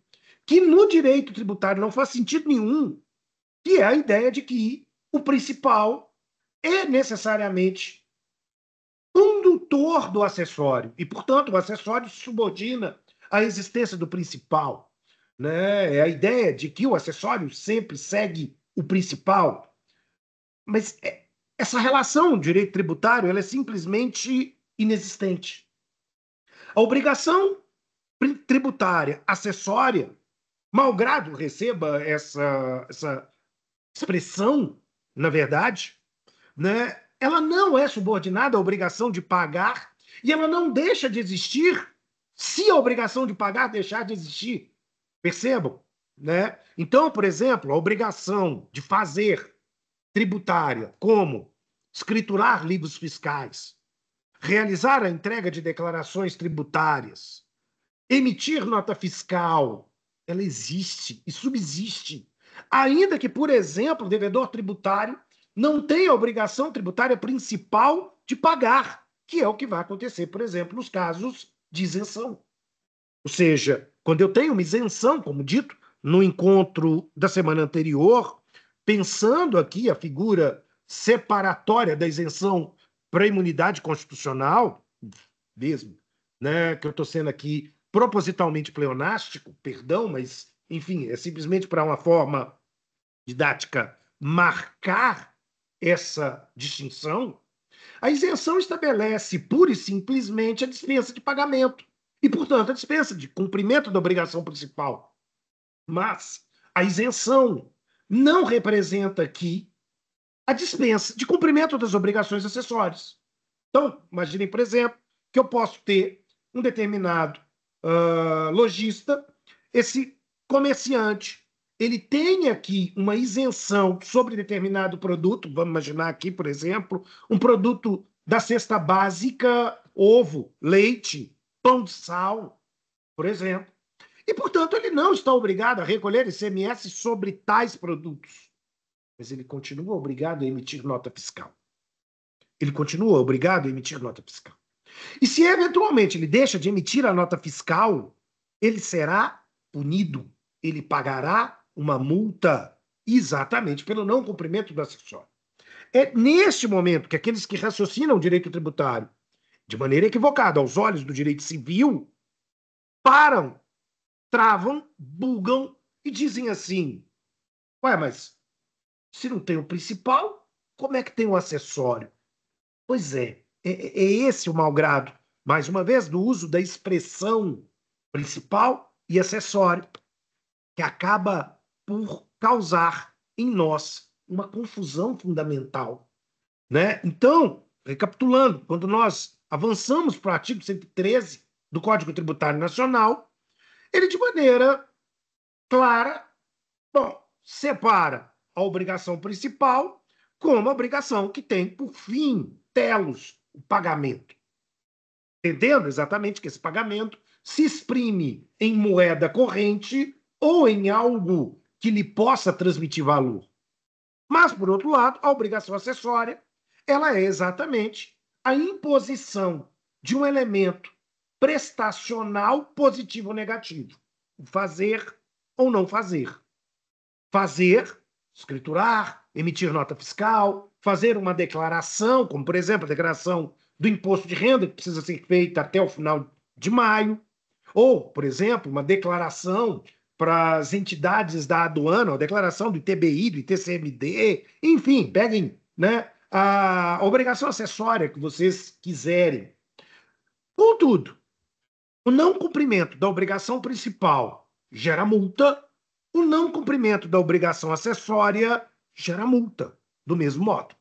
que no direito tributário não faz sentido nenhum, que é a ideia de que o principal é necessariamente condutor do acessório, e, portanto, o acessório se subordina à existência do principal, né? É a ideia de que o acessório sempre segue o principal. Mas essa relação do direito tributário ela é simplesmente inexistente. A obrigação tributária acessória, malgrado receba essa expressão, na verdade, né, ela não é subordinada à obrigação de pagar e ela não deixa de existir se a obrigação de pagar deixar de existir. Percebam? Né? Então, por exemplo, a obrigação de fazer tributária, como escriturar livros fiscais, realizar a entrega de declarações tributárias, emitir nota fiscal, ela existe e subsiste. Ainda que, por exemplo, o devedor tributário não tenha a obrigação tributária principal de pagar, que é o que vai acontecer, por exemplo, nos casos de isenção. Ou seja, quando eu tenho uma isenção, como dito no encontro da semana anterior, pensando aqui a figura separatória da isenção para a imunidade constitucional, mesmo, né, que eu estou sendo aqui propositalmente pleonástico, perdão, mas, enfim, é simplesmente para uma forma didática marcar essa distinção. A isenção estabelece pura e simplesmente a dispensa de pagamento e, portanto, a dispensa de cumprimento da obrigação principal. Mas a isenção não representa aqui a dispensa de cumprimento das obrigações acessórias. Então, imaginem, por exemplo, que eu posso ter um determinado lojista, esse comerciante, ele tem aqui uma isenção sobre determinado produto, vamos imaginar aqui, por exemplo, um produto da cesta básica, ovo, leite, pão de sal, por exemplo. E, portanto, ele não está obrigado a recolher ICMS sobre tais produtos, mas ele continua obrigado a emitir nota fiscal. Ele continua obrigado a emitir nota fiscal. E se eventualmente ele deixa de emitir a nota fiscal, ele será punido. Ele pagará uma multa exatamente pelo não cumprimento do acessório. É neste momento que aqueles que raciocinam o direito tributário de maneira equivocada aos olhos do direito civil param, travam, bugam e dizem assim: ué, mas se não tem o principal, como é que tem o acessório? Pois é esse o malgrado, mais uma vez, do uso da expressão principal e acessório, que acaba por causar em nós uma confusão fundamental, né? Então, recapitulando, quando nós avançamos para o artigo 113 do Código Tributário Nacional, ele de maneira clara, bom, separa a obrigação principal como a obrigação que tem por fim, telos, o pagamento. Entendendo exatamente que esse pagamento se exprime em moeda corrente ou em algo que lhe possa transmitir valor. Mas, por outro lado, a obrigação acessória, ela é exatamente a imposição de um elemento prestacional positivo ou negativo. Fazer ou não fazer. Fazer, escriturar, emitir nota fiscal, fazer uma declaração, como, por exemplo, a declaração do imposto de renda, que precisa ser feita até o final de maio, ou, por exemplo, uma declaração para as entidades da aduana, a declaração do ITBI, do ITCMD, enfim, peguem, né, a obrigação acessória que vocês quiserem. Contudo, o não cumprimento da obrigação principal gera multa, o não cumprimento da obrigação acessória gera multa, do mesmo modo,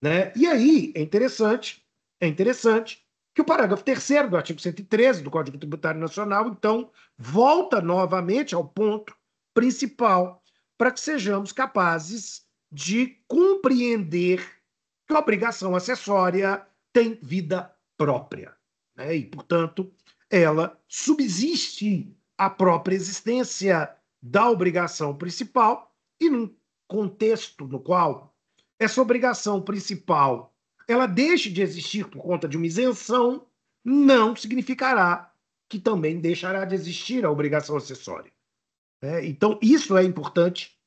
né? E aí é interessante que o parágrafo 3º do artigo 113 do Código Tributário Nacional, então, volta novamente ao ponto principal para que sejamos capazes de compreender que a obrigação acessória tem vida própria, né? E, portanto, ela subsiste à própria existência da obrigação principal e num contexto no qual essa obrigação principal ela deixe de existir por conta de uma isenção, não significará que também deixará de existir a obrigação acessória, né? Então, isso é importante,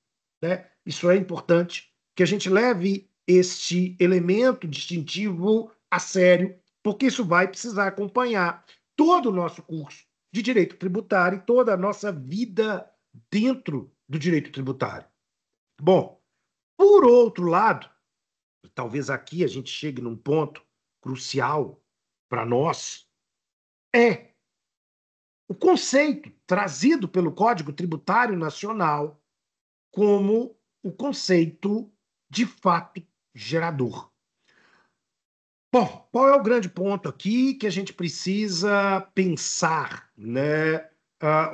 né? Isso é importante que a gente leve este elemento distintivo a sério, porque isso vai precisar acompanhar todo o nosso curso de direito tributário e toda a nossa vida dentro do direito tributário. Bom, por outro lado, talvez aqui a gente chegue num ponto crucial para nós, é o conceito trazido pelo Código Tributário Nacional como o conceito de fato gerador. Bom, qual é o grande ponto aqui que a gente precisa pensar, né?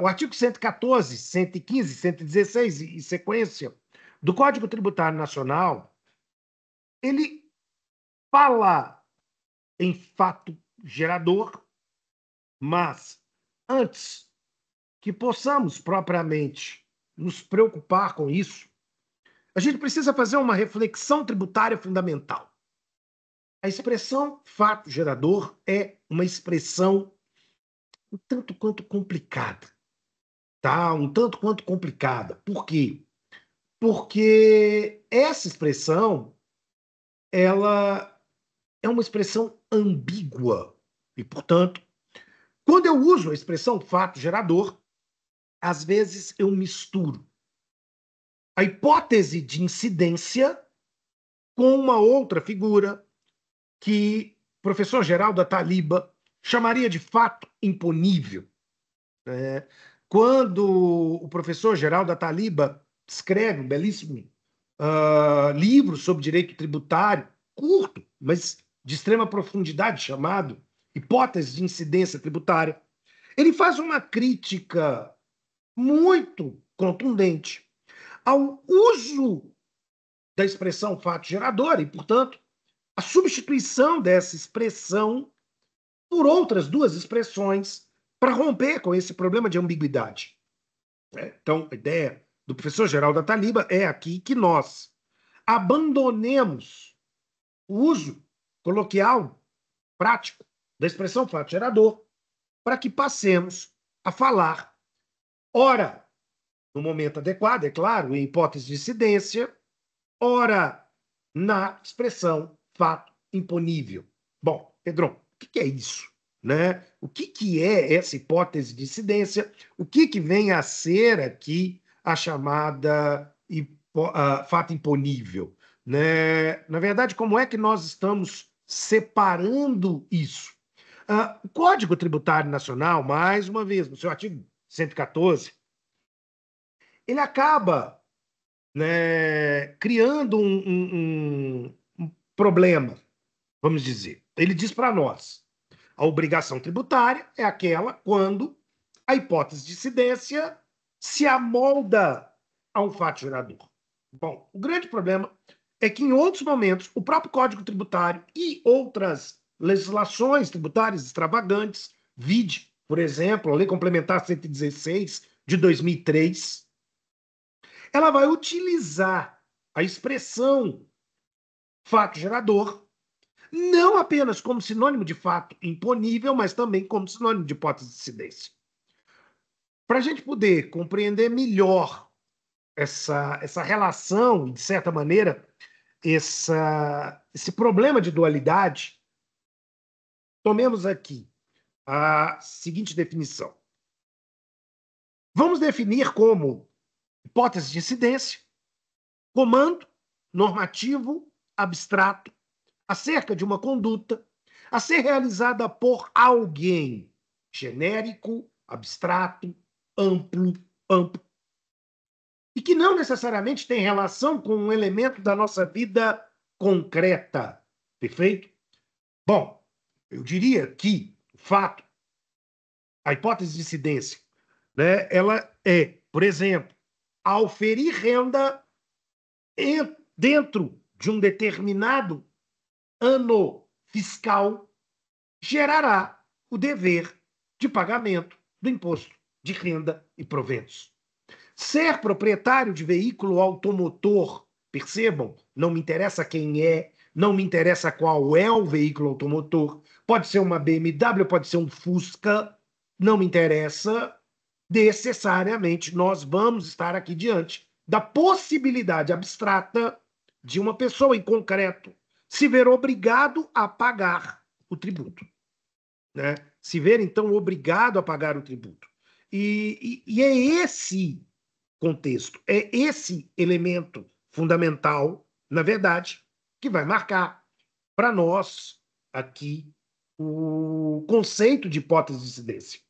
O artigo 114, 115, 116 e sequência do Código Tributário Nacional, ele fala em fato gerador, mas antes que possamos propriamente nos preocupar com isso, a gente precisa fazer uma reflexão tributária fundamental. A expressão fato gerador é uma expressão um tanto quanto complicada, tá? Um tanto quanto complicada. Por quê? Porque essa expressão, ela é uma expressão ambígua e, portanto, quando eu uso a expressão fato gerador, às vezes eu misturo a hipótese de incidência com uma outra figura que o professor Geraldo Ataliba chamaria de fato imponível. Quando o professor Geraldo Ataliba escreve um belíssimo livro sobre direito tributário, curto, mas de extrema profundidade, chamado Hipótese de Incidência Tributária, ele faz uma crítica muito contundente ao uso da expressão fato gerador e, portanto, a substituição dessa expressão por outras duas expressões para romper com esse problema de ambiguidade. Então, a ideia do professor Geraldo Ataliba é aqui que nós abandonemos o uso coloquial, prático, da expressão fato gerador, para que passemos a falar, ora, no momento adequado, é claro, em hipótese de incidência, ora, na expressão fato imponível. Bom, Pedrão, o que é isso? Né? O que é essa hipótese de incidência? O que vem a ser aqui a chamada fato imponível? Né? Na verdade, como é que nós estamos separando isso? O Código Tributário Nacional, mais uma vez, no seu artigo 114, ele acaba, né, criando um problema, vamos dizer. Ele diz para nós: a obrigação tributária é aquela quando a hipótese de incidência se amolda a um fato gerador. Bom, o grande problema é que, em outros momentos, o próprio Código Tributário e outras legislações tributárias extravagantes, vide, por exemplo, a Lei Complementar 116 de 2003, ela vai utilizar a expressão fato gerador não apenas como sinônimo de fato imponível, mas também como sinônimo de hipótese de incidência. Para a gente poder compreender melhor essa relação, de certa maneira, esse problema de dualidade, tomemos aqui a seguinte definição. Vamos definir como hipótese de incidência comando normativo abstrato acerca de uma conduta a ser realizada por alguém genérico, abstrato, amplo, e que não necessariamente tem relação com um elemento da nossa vida concreta. Perfeito? Bom, eu diria que o fato, a hipótese de incidência, né, ela é, por exemplo, auferir renda dentro de um determinado ano fiscal, gerará o dever de pagamento do imposto de renda e proventos. Ser proprietário de veículo automotor, percebam, não me interessa quem é, não me interessa qual é o veículo automotor, pode ser uma BMW, pode ser um Fusca, não me interessa, necessariamente nós vamos estar aqui diante da possibilidade abstrata de uma pessoa em concreto se ver obrigado a pagar o tributo. Né? Se ver, então, obrigado a pagar o tributo. E é esse contexto, é esse elemento fundamental, na verdade, que vai marcar para nós aqui o conceito de hipótese de incidência.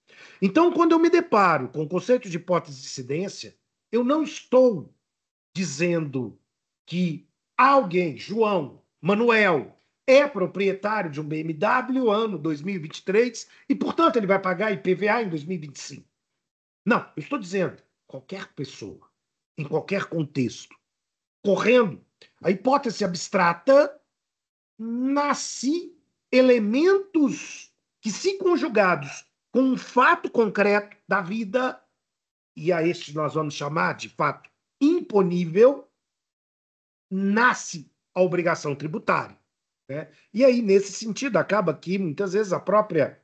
Então, quando eu me deparo com o conceito de hipótese de incidência, eu não estou dizendo que alguém, João, Manuel, é proprietário de um BMW ano 2023 e, portanto, ele vai pagar IPVA em 2025. Não, eu estou dizendo qualquer pessoa, em qualquer contexto, correndo a hipótese abstrata, nasce elementos que, se conjugados com um fato concreto da vida, e a este nós vamos chamar de fato imponível, nasce a obrigação tributária. Né? E aí, nesse sentido, acaba que, muitas vezes, a própria,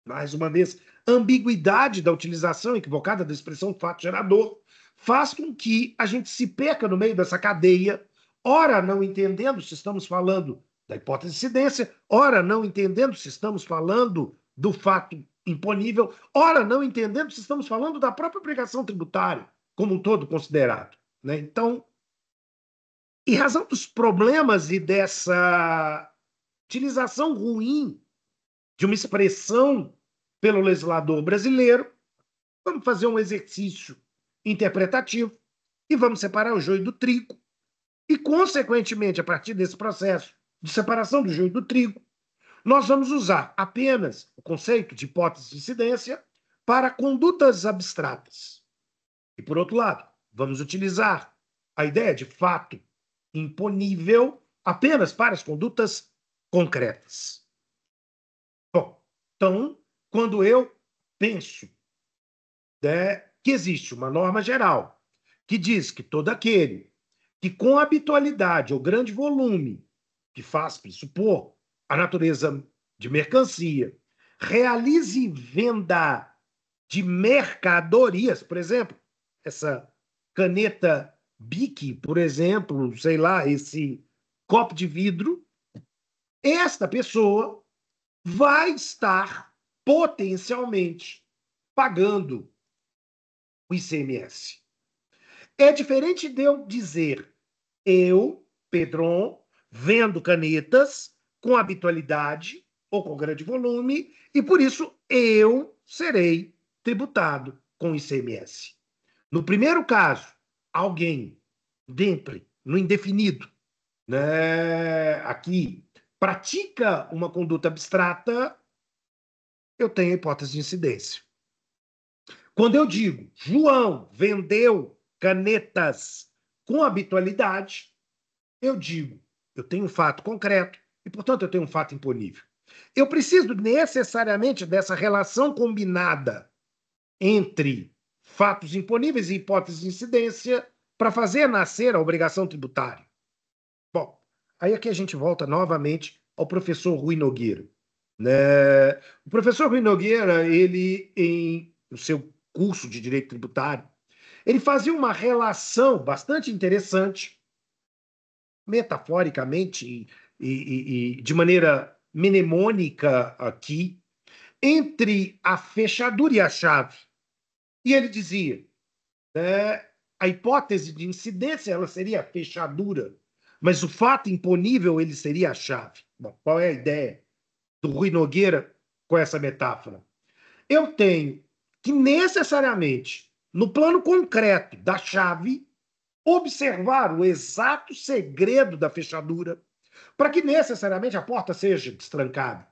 mais uma vez, ambiguidade da utilização equivocada da expressão fato gerador faz com que a gente se perca no meio dessa cadeia, ora não entendendo se estamos falando da hipótese de incidência, ora não entendendo se estamos falando do fato imponível, ora não entendendo se estamos falando da própria obrigação tributária, como um todo considerado. Né? Então, em razão dos problemas e dessa utilização ruim de uma expressão pelo legislador brasileiro, vamos fazer um exercício interpretativo e vamos separar o joio do trigo. E, consequentemente, a partir desse processo de separação do joio do trigo, nós vamos usar apenas o conceito de hipótese de incidência para condutas abstratas. E, por outro lado, vamos utilizar a ideia de fato imponível apenas para as condutas concretas. Bom, então, quando eu penso, né, que existe uma norma geral que diz que todo aquele que com habitualidade ou grande volume, que faz pressupor a natureza de mercancia, realize venda de mercadorias, por exemplo, essa caneta Bic, por exemplo, sei lá, esse copo de vidro, esta pessoa vai estar potencialmente pagando o ICMS. É diferente de eu dizer, eu, Pedron, vendo canetas com habitualidade ou com grande volume, e por isso eu serei tributado com ICMS. No primeiro caso, alguém dentre, no indefinido, né, aqui, pratica uma conduta abstrata, eu tenho a hipótese de incidência. Quando eu digo João vendeu canetas com habitualidade, eu digo eu tenho um fato concreto e, portanto, eu tenho um fato imponível. Eu preciso necessariamente dessa relação combinada entre fatos imponíveis e hipóteses de incidência para fazer nascer a obrigação tributária. Bom, aí aqui a gente volta novamente ao professor Rui Nogueira. Né? O professor Rui Nogueira, ele, em o seu curso de Direito Tributário, ele fazia uma relação bastante interessante, metaforicamente e de maneira mnemônica aqui, entre a fechadura e a chave. E ele dizia, né, a hipótese de incidência ela seria a fechadura, mas o fato imponível ele seria a chave. Bom, qual é a ideia do Rui Nogueira com essa metáfora? Eu tenho que necessariamente, no plano concreto da chave, observar o exato segredo da fechadura para que necessariamente a porta seja destrancada.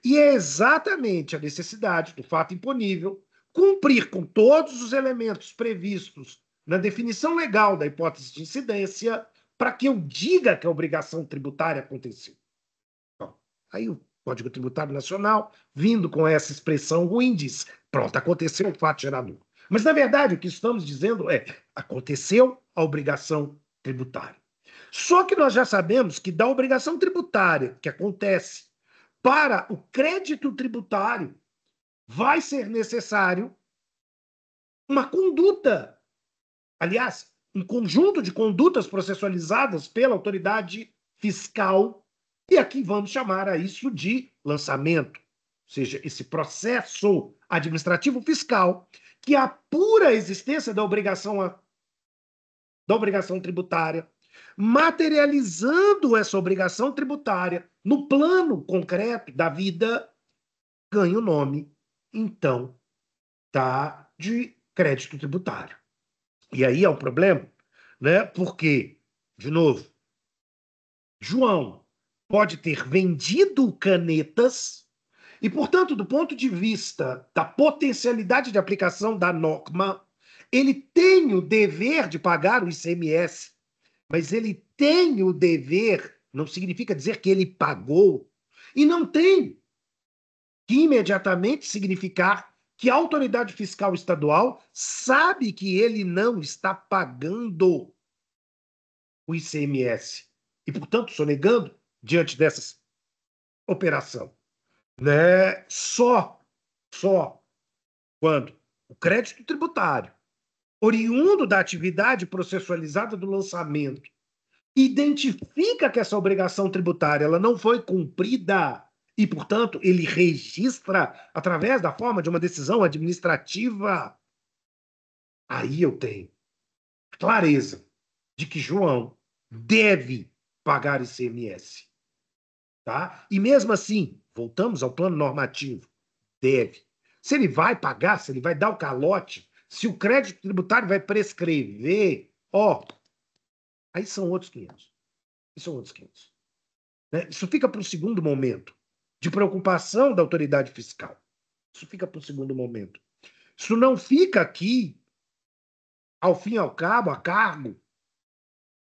E é exatamente a necessidade do fato imponível cumprir com todos os elementos previstos na definição legal da hipótese de incidência para que eu diga que a obrigação tributária aconteceu. Bom, aí o Código Tributário Nacional, vindo com essa expressão ruim, diz: pronto, aconteceu o fato gerador. Mas, na verdade, o que estamos dizendo é: aconteceu a obrigação tributária. Só que nós já sabemos que da obrigação tributária que acontece para o crédito tributário vai ser necessário uma conduta, aliás, um conjunto de condutas processualizadas pela autoridade fiscal, e aqui vamos chamar a isso de lançamento, ou seja, esse processo administrativo fiscal que apura a existência da obrigação tributária, materializando essa obrigação tributária no plano concreto da vida, ganha o nome, então, de crédito tributário. E aí é um problema, né? Porque, de novo, João pode ter vendido canetas e, portanto, do ponto de vista da potencialidade de aplicação da norma, ele tem o dever de pagar o ICMS, mas ele tem o dever, não significa dizer que ele pagou, e não tem que imediatamente significar que a autoridade fiscal estadual sabe que ele não está pagando o ICMS e, portanto, sonegando diante dessa operação. Né? Só quando o crédito tributário, oriundo da atividade processualizada do lançamento, identifica que essa obrigação tributária ela não foi cumprida e, portanto, ele registra através da forma de uma decisão administrativa, aí eu tenho clareza de que João deve pagar ICMS. Tá? E mesmo assim, voltamos ao plano normativo, deve. Se ele vai pagar, se ele vai dar o calote, se o crédito tributário vai prescrever, aí são outros 500. São outros 500. Né? Isso fica para o segundo momento de preocupação da autoridade fiscal. Isso fica para o segundo momento. Isso não fica aqui, ao fim e ao cabo, a cargo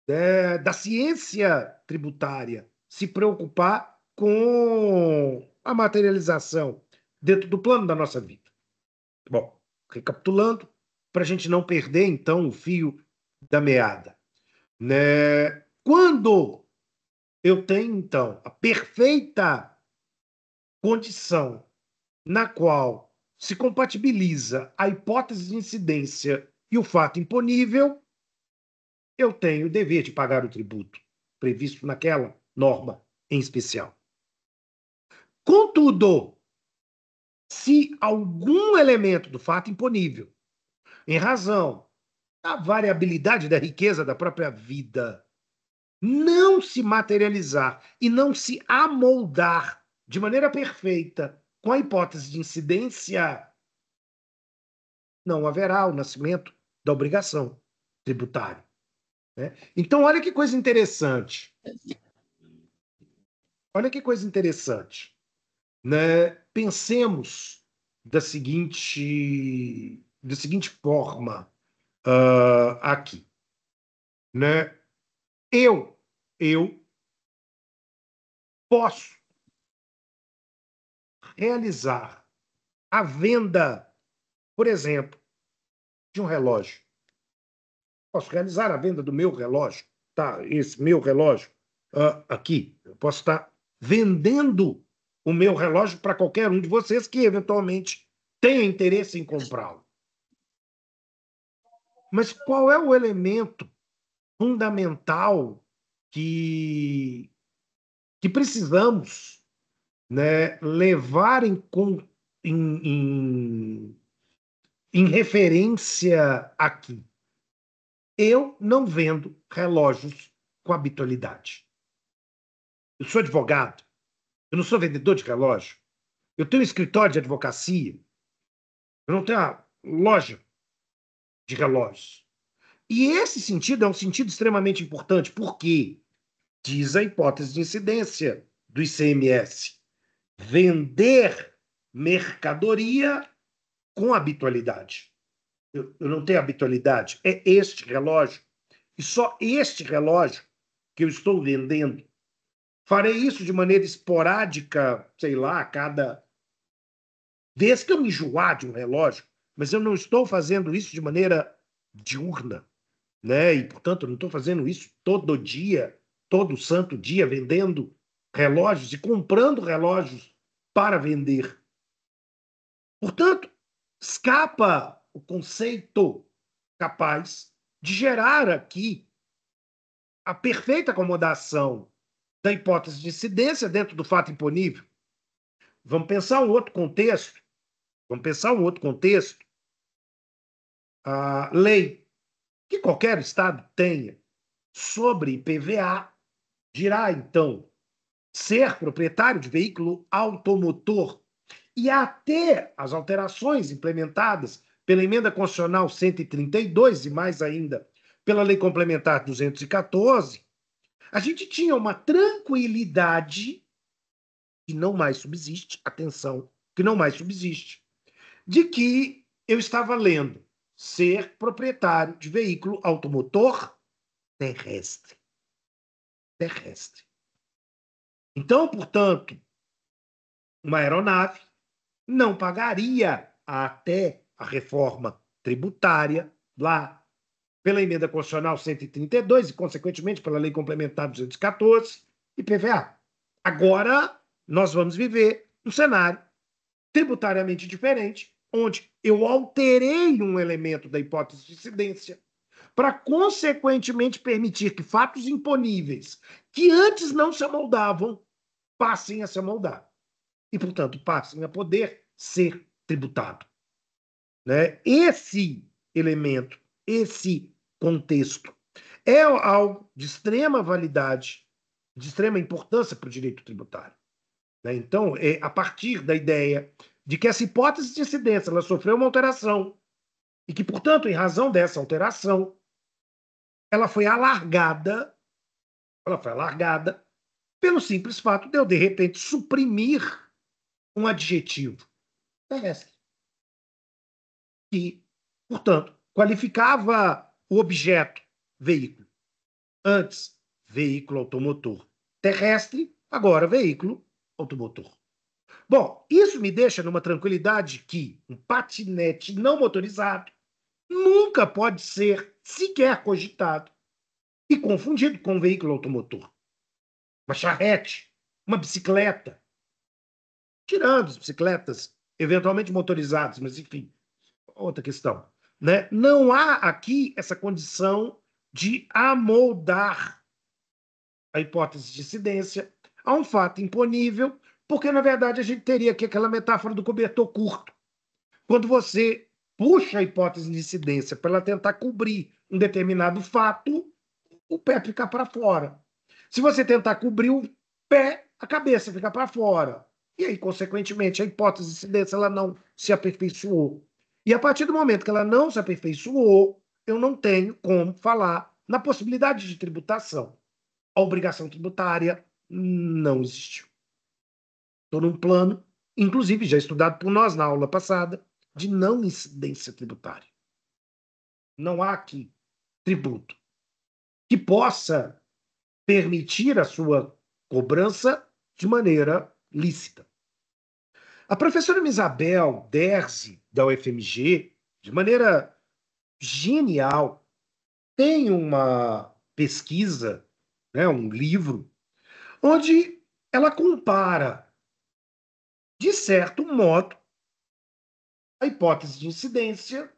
da ciência tributária se preocupar com a materialização dentro do plano da nossa vida. Bom, recapitulando, para a gente não perder, então, o fio da meada, né? Quando eu tenho, então, a perfeita condição na qual se compatibiliza a hipótese de incidência e o fato imponível, eu tenho o dever de pagar o tributo previsto naquela norma em especial. Contudo, se algum elemento do fato imponível, em razão da variabilidade da riqueza da própria vida, não se materializar e não se amoldar de maneira perfeita com a hipótese de incidência, não haverá o nascimento da obrigação tributária, né? Então, olha que coisa interessante. Olha que coisa interessante, né? Pensemos da seguinte forma aqui, né? Eu posso realizar a venda, por exemplo, de um relógio. Posso realizar a venda do meu relógio, tá? Esse meu relógio aqui. Eu posso estar vendendo o meu relógio para qualquer um de vocês que eventualmente tenha interesse em comprá-lo. Mas qual é o elemento fundamental que, que precisamos, né, levar em referência aqui? Eu não vendo relógios com habitualidade. Eu sou advogado, eu não sou vendedor de relógio. Eu tenho um escritório de advocacia, eu não tenho uma loja de relógios. E esse sentido é um sentido extremamente importante, porque diz a hipótese de incidência do ICMS: vender mercadoria com habitualidade. Eu não tenho habitualidade, é este relógio, e só este relógio que eu estou vendendo. Farei isso de maneira esporádica, sei lá, a cada vez que eu me enjoar de um relógio, mas eu não estou fazendo isso de maneira diurna, né? E, portanto, eu não estou fazendo isso todo dia, todo santo dia, vendendo relógios e comprando relógios para vender. Portanto, escapa o conceito capaz de gerar aqui a perfeita acomodação da hipótese de incidência dentro do fato imponível. Vamos pensar um outro contexto. Vamos pensar um outro contexto. A lei que qualquer estado tenha sobre IPVA dirá, então, ser proprietário de veículo automotor e até as alterações implementadas pela Emenda Constitucional 132 e mais ainda pela Lei Complementar 214, a gente tinha uma tranquilidade que não mais subsiste, atenção, que não mais subsiste, de que eu estava lendo ser proprietário de veículo automotor terrestre. Terrestre. Então, portanto, uma aeronave não pagaria até a reforma tributária lá pela Emenda Constitucional 132 e, consequentemente, pela Lei Complementar 214, IPVA. Agora, nós vamos viver um cenário tributariamente diferente, onde eu alterei um elemento da hipótese de incidência para, consequentemente, permitir que fatos imponíveis que antes não se amoldavam passem a se amoldar e, portanto, passem a poder ser tributado, né? Esse elemento, esse contexto é algo de extrema validade, de extrema importância para o direito tributário, né? Então, é a partir da ideia de que essa hipótese de incidência ela sofreu uma alteração e que, portanto, em razão dessa alteração, ela foi alargada pelo simples fato de eu, de repente, suprimir um adjetivo terrestre que, portanto, qualificava o objeto veículo. Antes, veículo automotor terrestre, agora veículo automotor. Bom, isso me deixa numa tranquilidade que um patinete não motorizado nunca pode ser sequer cogitado e confundido com um veículo automotor. Uma charrete, uma bicicleta, tirando as bicicletas eventualmente motorizadas, mas enfim, outra questão. Né? Não há aqui essa condição de amoldar a hipótese de incidência a um fato imponível, porque, na verdade, a gente teria aqui aquela metáfora do cobertor curto. Quando você puxa a hipótese de incidência para ela tentar cobrir um determinado fato, o pé fica para fora. Se você tentar cobrir o pé, a cabeça fica para fora. E aí, consequentemente, a hipótese de incidência ela não se aperfeiçoou. E a partir do momento que ela não se aperfeiçoou, eu não tenho como falar na possibilidade de tributação. A obrigação tributária não existiu. Estou num plano, inclusive já estudado por nós na aula passada, de não incidência tributária. Não há aqui tributo que possa permitir a sua cobrança de maneira lícita. A professora Isabel Derzi, da UFMG, de maneira genial, tem uma pesquisa, né, um livro, onde ela compara, de certo modo, a hipótese de incidência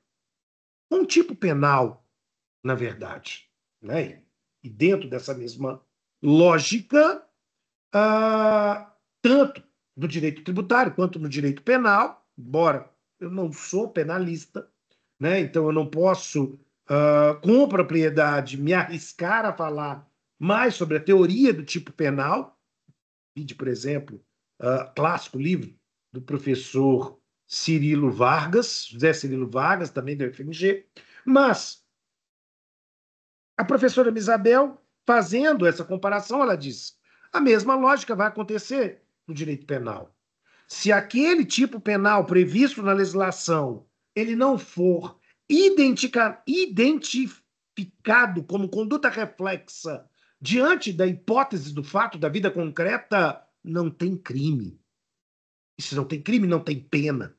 com um tipo penal, na verdade. Né? E dentro dessa mesma lógica, tanto no direito tributário quanto no direito penal, embora eu não sou penalista, né? Então eu não posso, com propriedade, me arriscar a falar mais sobre a teoria do tipo penal. Vide, por exemplo, clássico livro do professor Cirilo Vargas, José Cirilo Vargas, também da UFMG, mas a professora Isabel, fazendo essa comparação, ela diz: a mesma lógica vai acontecer no direito penal. Se aquele tipo penal previsto na legislação ele não for identificado como conduta reflexa diante da hipótese do fato da vida concreta, não tem crime. E se não tem crime, não tem pena.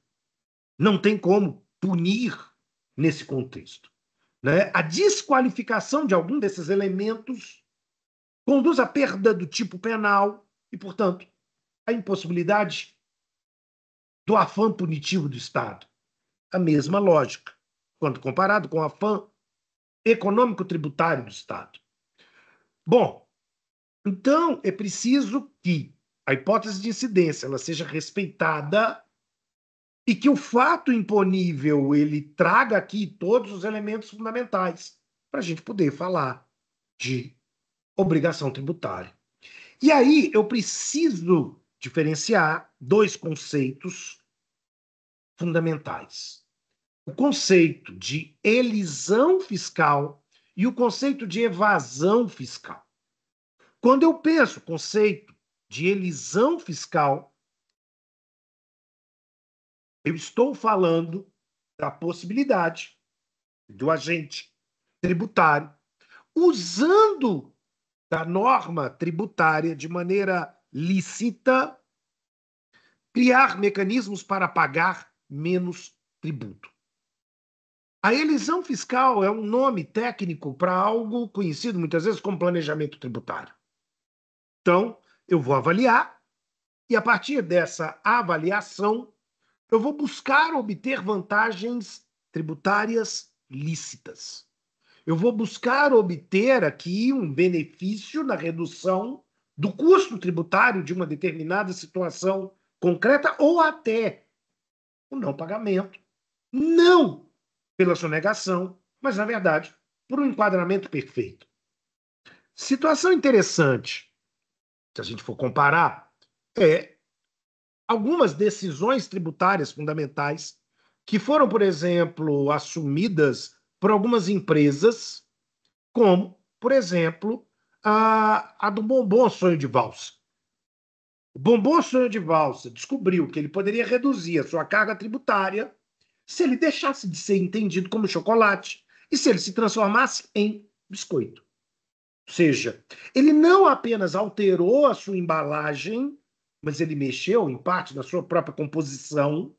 Não tem como punir nesse contexto. Né? A desqualificação de algum desses elementos conduz à perda do tipo penal e, portanto, à impossibilidade do afã punitivo do Estado. A mesma lógica, quando comparado com o afã econômico-tributário do Estado. Bom, então é preciso que a hipótese de incidência ela seja respeitada e que o fato imponível ele traga aqui todos os elementos fundamentais para a gente poder falar de obrigação tributária. E aí eu preciso diferenciar dois conceitos fundamentais. O conceito de elisão fiscal e o conceito de evasão fiscal. Quando eu penso o conceito de elisão fiscal, eu estou falando da possibilidade do agente tributário, usando da norma tributária de maneira lícita, criar mecanismos para pagar menos tributo. A elisão fiscal é um nome técnico para algo conhecido muitas vezes como planejamento tributário. Então, eu vou avaliar e, a partir dessa avaliação, eu vou buscar obter vantagens tributárias lícitas. Eu vou buscar obter aqui um benefício na redução do custo tributário de uma determinada situação concreta ou até o não pagamento. Não pela sonegação, mas, na verdade, por um enquadramento perfeito. Situação interessante, se a gente for comparar, é algumas decisões tributárias fundamentais que foram, por exemplo, assumidas por algumas empresas, como, por exemplo, a do Bombom Sonho de Valsa. O Bombom Sonho de Valsa descobriu que ele poderia reduzir a sua carga tributária se ele deixasse de ser entendido como chocolate e se ele se transformasse em biscoito. Ou seja, ele não apenas alterou a sua embalagem, mas ele mexeu, em parte, na sua própria composição,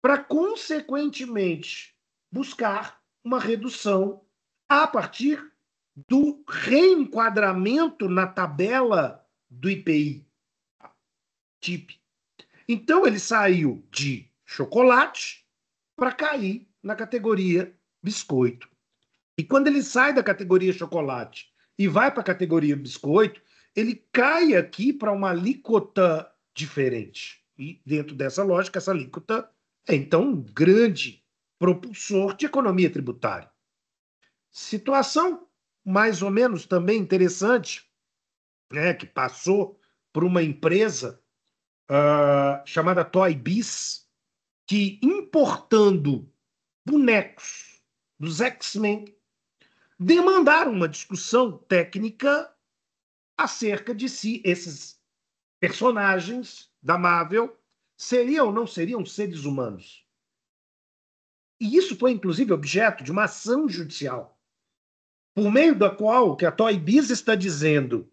para, consequentemente, buscar uma redução a partir do reenquadramento na tabela do IPI, TIP. Então, ele saiu de chocolate para cair na categoria biscoito. E quando ele sai da categoria chocolate e vai para a categoria biscoito, ele cai aqui para uma alíquota diferente. E dentro dessa lógica, essa alíquota é então um grande propulsor de economia tributária. Situação mais ou menos também interessante, né, que passou por uma empresa chamada Toy Biz, que importando bonecos dos X-Men, demandaram uma discussão técnica acerca de se esses personagens da Marvel seriam ou não seriam seres humanos. E isso foi, inclusive, objeto de uma ação judicial, por meio da qual que a Toy Biz está dizendo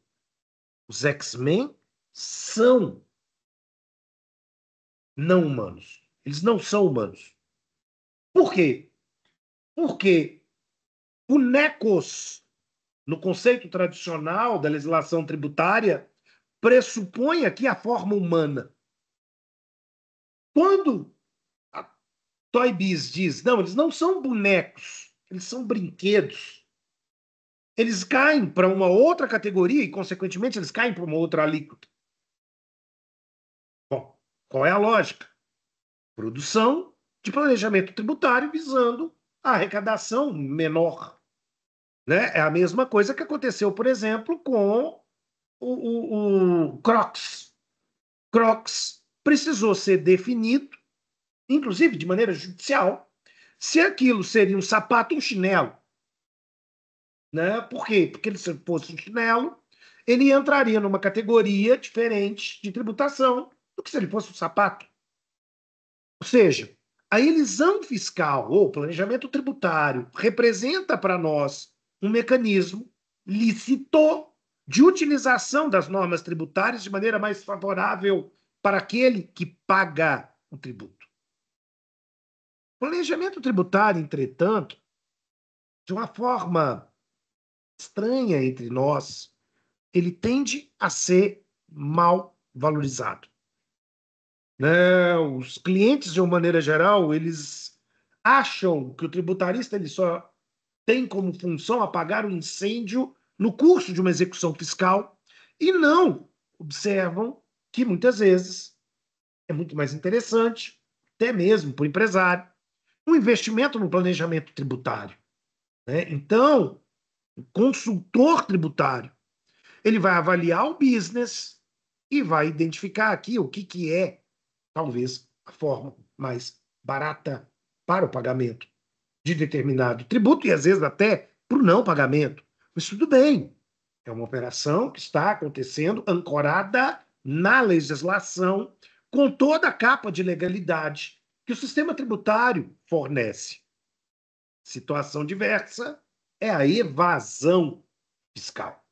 os X-Men são não humanos. Eles não são humanos. Por quê? Porque bonecos, no conceito tradicional da legislação tributária, pressupõe aqui a forma humana. Quando a Toy Biz diz, não, eles não são bonecos, eles são brinquedos, eles caem para uma outra categoria e, consequentemente, eles caem para uma outra alíquota. Bom, qual é a lógica? Produção de planejamento tributário visando a arrecadação menor. Né? É a mesma coisa que aconteceu, por exemplo, com o Crocs. Crocs precisou ser definido, inclusive de maneira judicial, se aquilo seria um sapato ou um chinelo. Né? Por quê? Porque se fosse um chinelo, ele entraria numa categoria diferente de tributação do que se ele fosse um sapato. Ou seja, a elisão fiscal ou planejamento tributário representa para nós um mecanismo lícito de utilização das normas tributárias de maneira mais favorável para aquele que paga o tributo. O planejamento tributário, entretanto, de uma forma estranha entre nós, ele tende a ser mal valorizado. Né? Os clientes, de uma maneira geral, eles acham que o tributarista ele só tem como função apagar o incêndio no curso de uma execução fiscal e não observam que, muitas vezes, é muito mais interessante, até mesmo para o empresário, um investimento no planejamento tributário. Né? Então, o consultor tributário ele vai avaliar o business e vai identificar aqui o que é, talvez, a forma mais barata para o pagamento de determinado tributo e, às vezes, até para o não pagamento. Mas tudo bem. É uma operação que está acontecendo ancorada na legislação, com toda a capa de legalidade que o sistema tributário fornece. Situação diversa é a evasão fiscal.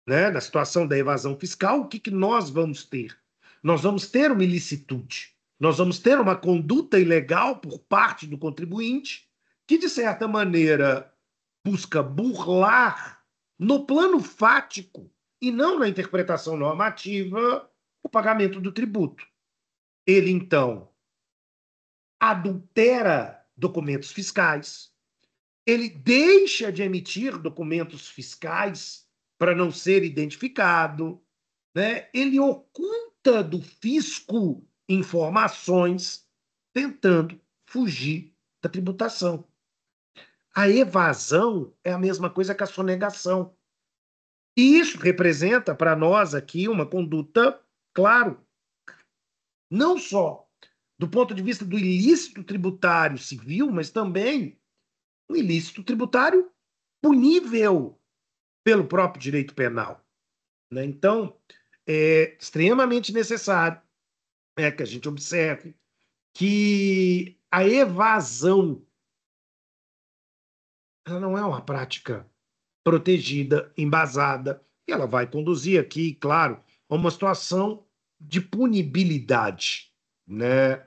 Né? Na situação da evasão fiscal, o que nós vamos ter? Nós vamos ter uma ilicitude, nós vamos ter uma conduta ilegal por parte do contribuinte que, de certa maneira, busca burlar no plano fático e não na interpretação normativa o pagamento do tributo. Ele, então, adultera documentos fiscais, ele deixa de emitir documentos fiscais para não ser identificado, né? Ele oculta do fisco informações, tentando fugir da tributação. A evasão é a mesma coisa que a sonegação. E isso representa para nós aqui uma conduta, claro, não só do ponto de vista do ilícito tributário civil, mas também um ilícito tributário punível pelo próprio direito penal. Né? Então, é extremamente necessário que a gente observe que a evasão ela não é uma prática protegida, embasada, e ela vai conduzir aqui, claro, a uma situação de punibilidade, né?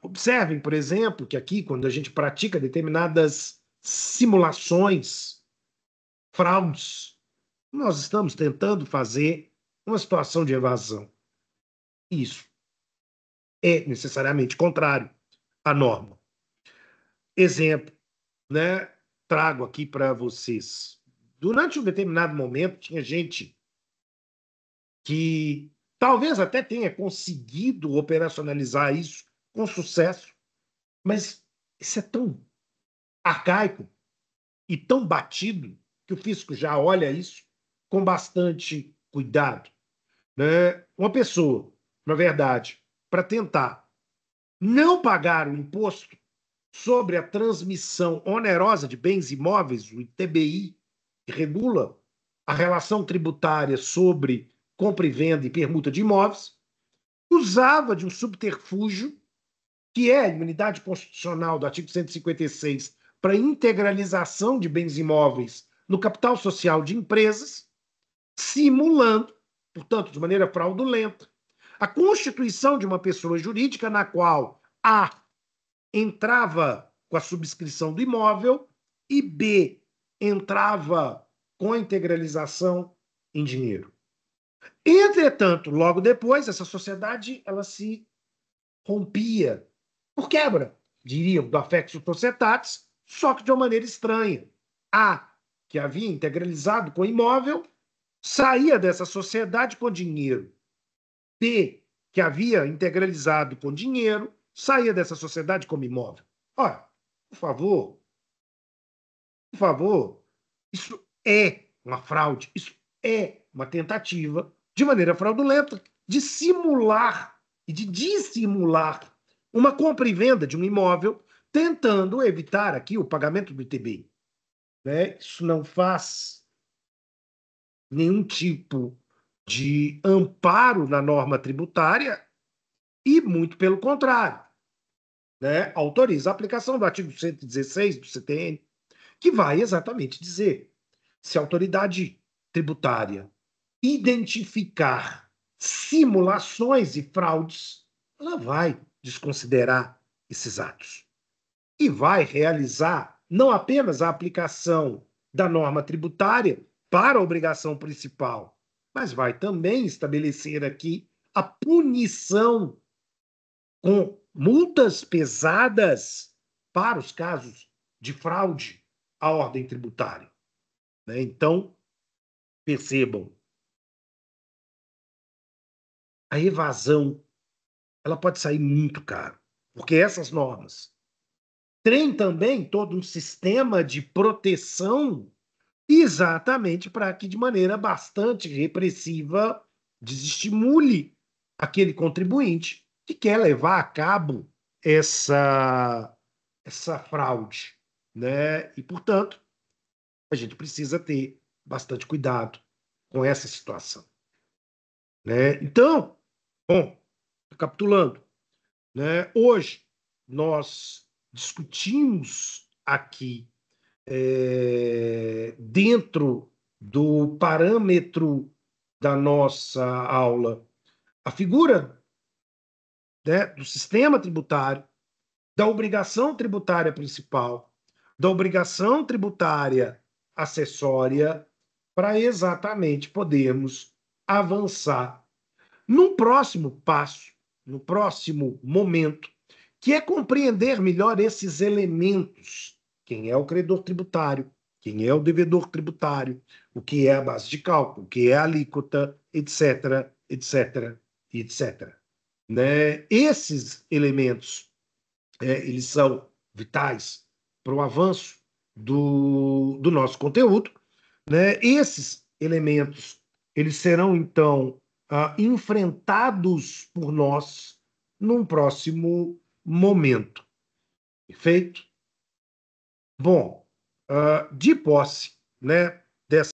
Observem, por exemplo, que aqui, quando a gente pratica determinadas simulações, fraudes, nós estamos tentando fazer uma situação de evasão. Isso é necessariamente contrário à norma. Exemplo, né? Trago aqui para vocês. Durante um determinado momento, tinha gente que talvez até tenha conseguido operacionalizar isso com sucesso, mas isso é tão arcaico e tão batido que o fisco já olha isso com bastante cuidado, né? Uma pessoa, na verdade, para tentar não pagar o imposto sobre a transmissão onerosa de bens imóveis, o ITBI, que regula a relação tributária sobre compra e venda e permuta de imóveis, usava de um subterfúgio, que é a imunidade constitucional do artigo 156, para integralização de bens imóveis no capital social de empresas, simulando, portanto, de maneira fraudulenta, a constituição de uma pessoa jurídica na qual A entrava com a subscrição do imóvel e B entrava com a integralização em dinheiro. Entretanto, logo depois, essa sociedade ela se rompia por quebra, diríamos, do affectio societatis, só que de uma maneira estranha. A, que havia integralizado com o imóvel, saía dessa sociedade com dinheiro. B, que havia integralizado com dinheiro, saía dessa sociedade como imóvel. Olha, por favor, isso é uma fraude, isso é uma tentativa, de maneira fraudulenta, de simular e de dissimular uma compra e venda de um imóvel, tentando evitar aqui o pagamento do ITBI. Né? Isso não faz nenhum tipo de amparo na norma tributária e, muito pelo contrário, né? Autoriza a aplicação do artigo 116 do CTN, que vai exatamente dizer se a autoridade tributária identificar simulações e fraudes, ela vai desconsiderar esses atos e vai realizar não apenas a aplicação da norma tributária para a obrigação principal, mas vai também estabelecer aqui a punição com multas pesadas para os casos de fraude à ordem tributária. Né? Então, percebam, a evasão ela pode sair muito caro, porque essas normas têm também todo um sistema de proteção exatamente para que, de maneira bastante repressiva, desestimule aquele contribuinte que quer levar a cabo essa fraude. Né? E, portanto, a gente precisa ter bastante cuidado com essa situação. Né? Então, bom, recapitulando, né? Hoje nós discutimos aqui, dentro do parâmetro da nossa aula, a figura, né, do sistema tributário, da obrigação tributária principal, da obrigação tributária acessória, para exatamente podermos avançar num próximo passo, no próximo momento, que é compreender melhor esses elementos. Quem é o credor tributário, quem é o devedor tributário, o que é a base de cálculo, o que é a alíquota, etc, etc, etc. Né? Esses elementos, eles são vitais para o avanço do nosso conteúdo. Né? Esses elementos eles serão, então, enfrentados por nós num próximo momento. Perfeito? Bom, de posse, né, dessa